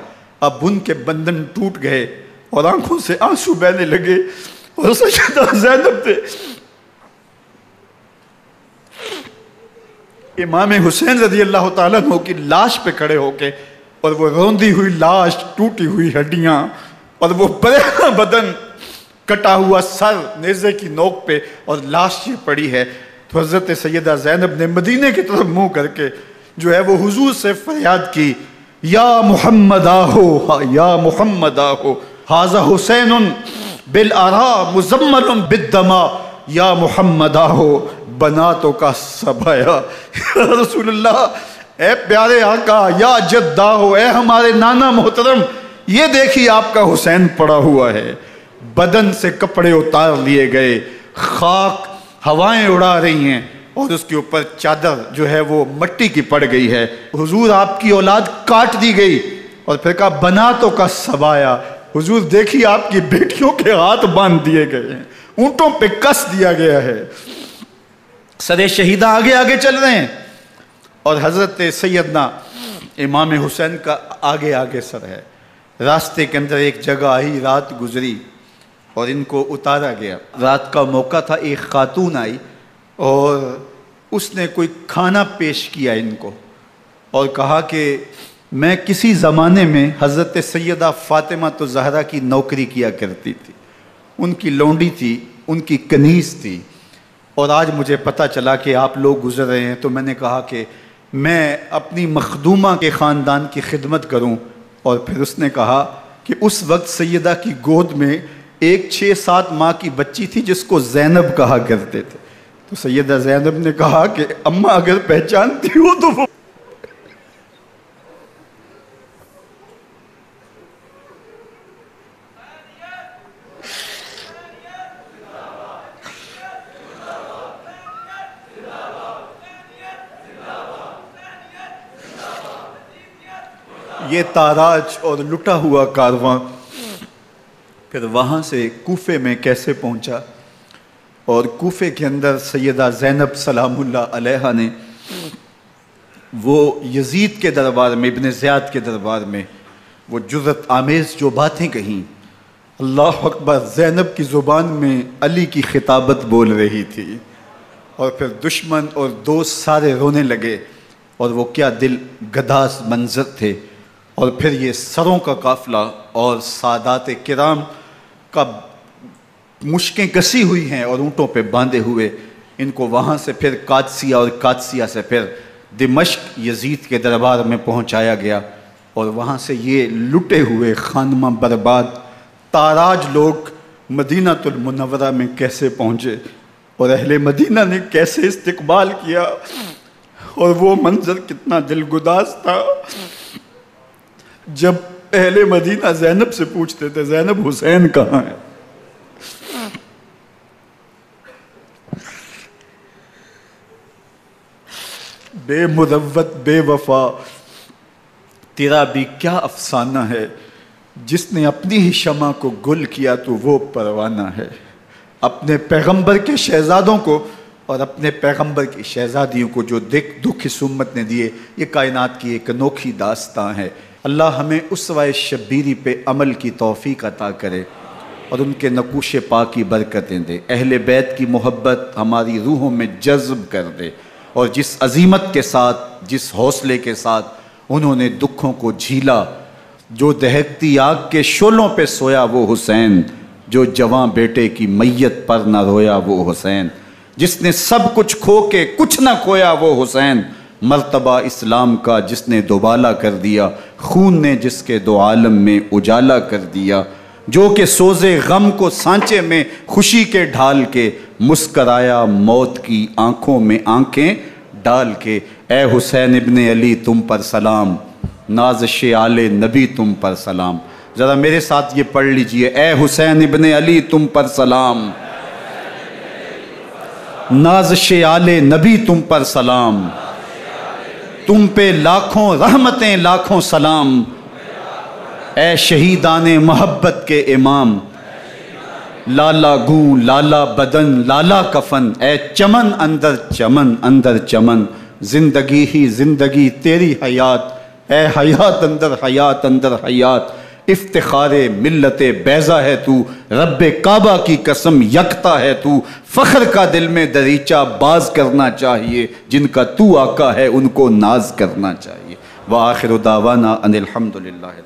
اب ان کے بندن ٹوٹ گئے اور آنکھوں سے آنسو بہنے لگے، اور سیدہ زینب نے امام حسین رضی اللہ تعالیٰ عنہ کی لاش پہ کھڑے ہو کے، اور وہ روندی ہوئی لاش، ٹوٹی ہوئی ہڈیاں، اور وہ برینا بدن، کٹا ہوا سر نیزے کی نوک پہ، اور لاش یہ پڑی ہے، تو حضرت سیدہ زینب نے مدینے کی طرف منہ کر کے جو ہے وہ حضور سے فریاد کی، یا محمد آہو، یا محمد آہو، ھذا حسین بالآراء مزمل بالدماء، یا محمد آہو بناتوں کا سبایا۔ یا رسول اللہ، اے پیارے آقا، یا جد آہو، اے ہمارے نانا محترم، یہ دیکھیے آپ کا حسین پڑا ہوا ہے، بدن سے کپڑے اتار لیے گئے، خاک ہوائیں اڑا رہی ہیں، اور اس کے اوپر چادر جو ہے وہ مٹی کی پڑ گئی ہے۔ حضور آپ کی اولاد کاٹ دی گئی، اور پھر کہا بناتوں کا سبایا، حضور دیکھیے آپ کی بیٹیوں کے ہاتھ باندھ دیے گئے ہیں، اونٹوں پہ کس دیا گیا ہے، سر شہیدہ آگے آگے چل رہے ہیں، اور حضرت سیدنا امام حسین کا آگے آگے سر ہے۔ راستے کے اندر ایک جگہ آئی، رات گزری اور ان کو اتارا گیا۔ رات کا موقع تھا، ایک خاتون آئی اور اس نے کوئی کھانا پیش کیا ان کو، اور کہا کہ میں کسی زمانے میں حضرت سیدہ فاطمہ الزہرا کی نوکری کیا کرتی تھی، ان کی لونڈی تھی، ان کی کنیز تھی، اور آج مجھے پتہ چلا کہ آپ لوگ گزر رہے ہیں، تو میں نے کہا کہ میں اپنی مخدومہ کے خاندان کی خدمت کروں۔ اور پھر اس نے کہا کہ اس وقت سیدہ کی گود میں ایک 6-7 ماہ کی بچی تھی جس کو زینب کہا کرتے تھے، تو سیدہ زینب نے کہا کہ اماں اگر پہچانتی ہو تو وہ یہ تاراج اور لٹا ہوا کارواں پھر وہاں سے کوفے میں کیسے پہنچا، اور کوفے کے اندر سیدہ زینب سلام اللہ علیہا نے وہ یزید کے دربار میں، ابن زیاد کے دربار میں وہ جرأت آمیز جو باتیں کہیں، اللہ اکبر، زینب کی زبان میں علی کی خطابت بول رہی تھی، اور پھر دشمن اور دوست سارے رونے لگے، اور وہ کیا دل گداز منظر تھے۔ اور پھر یہ سروں کا قافلہ اور سادات کرام کا مشکیں کسی ہوئی ہیں اور اونٹوں پہ باندھے ہوئے، ان کو وہاں سے پھر قادسیہ، اور قادسیہ سے پھر دمشق یزید کے دربار میں پہنچایا گیا، اور وہاں سے یہ لٹے ہوئے خانمہ برباد تاراج لوگ مدینہ المنورہ میں کیسے پہنچے، اور اہل مدینہ نے کیسے استقبال کیا، اور وہ منظر کتنا دلگداز تھا جب اہل مدینہ زینب سے پوچھتے تھے زینب حسین کہاں ہے؟ بے مروت بے وفا تیرا بھی کیا افسانہ ہے، جس نے اپنی ہی شمع کو گل کیا تو وہ پروانہ ہے۔ اپنے پیغمبر کے شہزادوں کو اور اپنے پیغمبر کی شہزادیوں کو جو دکھ اس امت نے دیے، یہ کائنات کی ایک انوکھی داستان ہے۔ اللہ ہمیں اسوہ شبیری پہ عمل کی توفیق عطا کرے اور ان کے نقوش پاک کی برکتیں دے، اہل بیت کی محبت ہماری روحوں میں جذب کر دے، اور جس عظیمت کے ساتھ، جس حوصلے کے ساتھ انہوں نے دکھوں کو جھیلا، جو دہکتی آگ کے شعلوں پہ سویا وہ حسین، جو جواں بیٹے کی میت پر نہ رویا وہ حسین، جس نے سب کچھ کھو کے کچھ نہ کھویا وہ حسین، مرتبہ اسلام کا جس نے دوبالا کر دیا، خون نے جس کے دو عالم میں اجالا کر دیا، جو کہ سوزے غم کو سانچے میں خوشی کے ڈھال کے مسکرایا موت کی آنکھوں میں آنکھیں ڈال کے۔ اے حسین ابن علی تم پر سلام، نازش آل نبی تم پر سلام۔ ذرا میرے ساتھ یہ پڑھ لیجئے، اے حسین ابن علی تم پر سلام، نازش آل نبی تم پر سلام، تم پہ لاکھوں رحمتیں لاکھوں سلام، اے شہیدان محبت کے امام، لالا گوں لالا بدن لالا کفن، اے چمن اندر چمن، زندگی ہی زندگی تیری حیات اے حیات اندر حیات اندر حیات، افتخار ملت بیضا ہے تو، رب کعبہ کی قسم یکتا ہے تو، فخر کا دل میں دریچہ باز کرنا چاہیے، جن کا تو آقا ہے ان کو ناز کرنا چاہیے۔ وآخر دعوانا ان الحمدللہ۔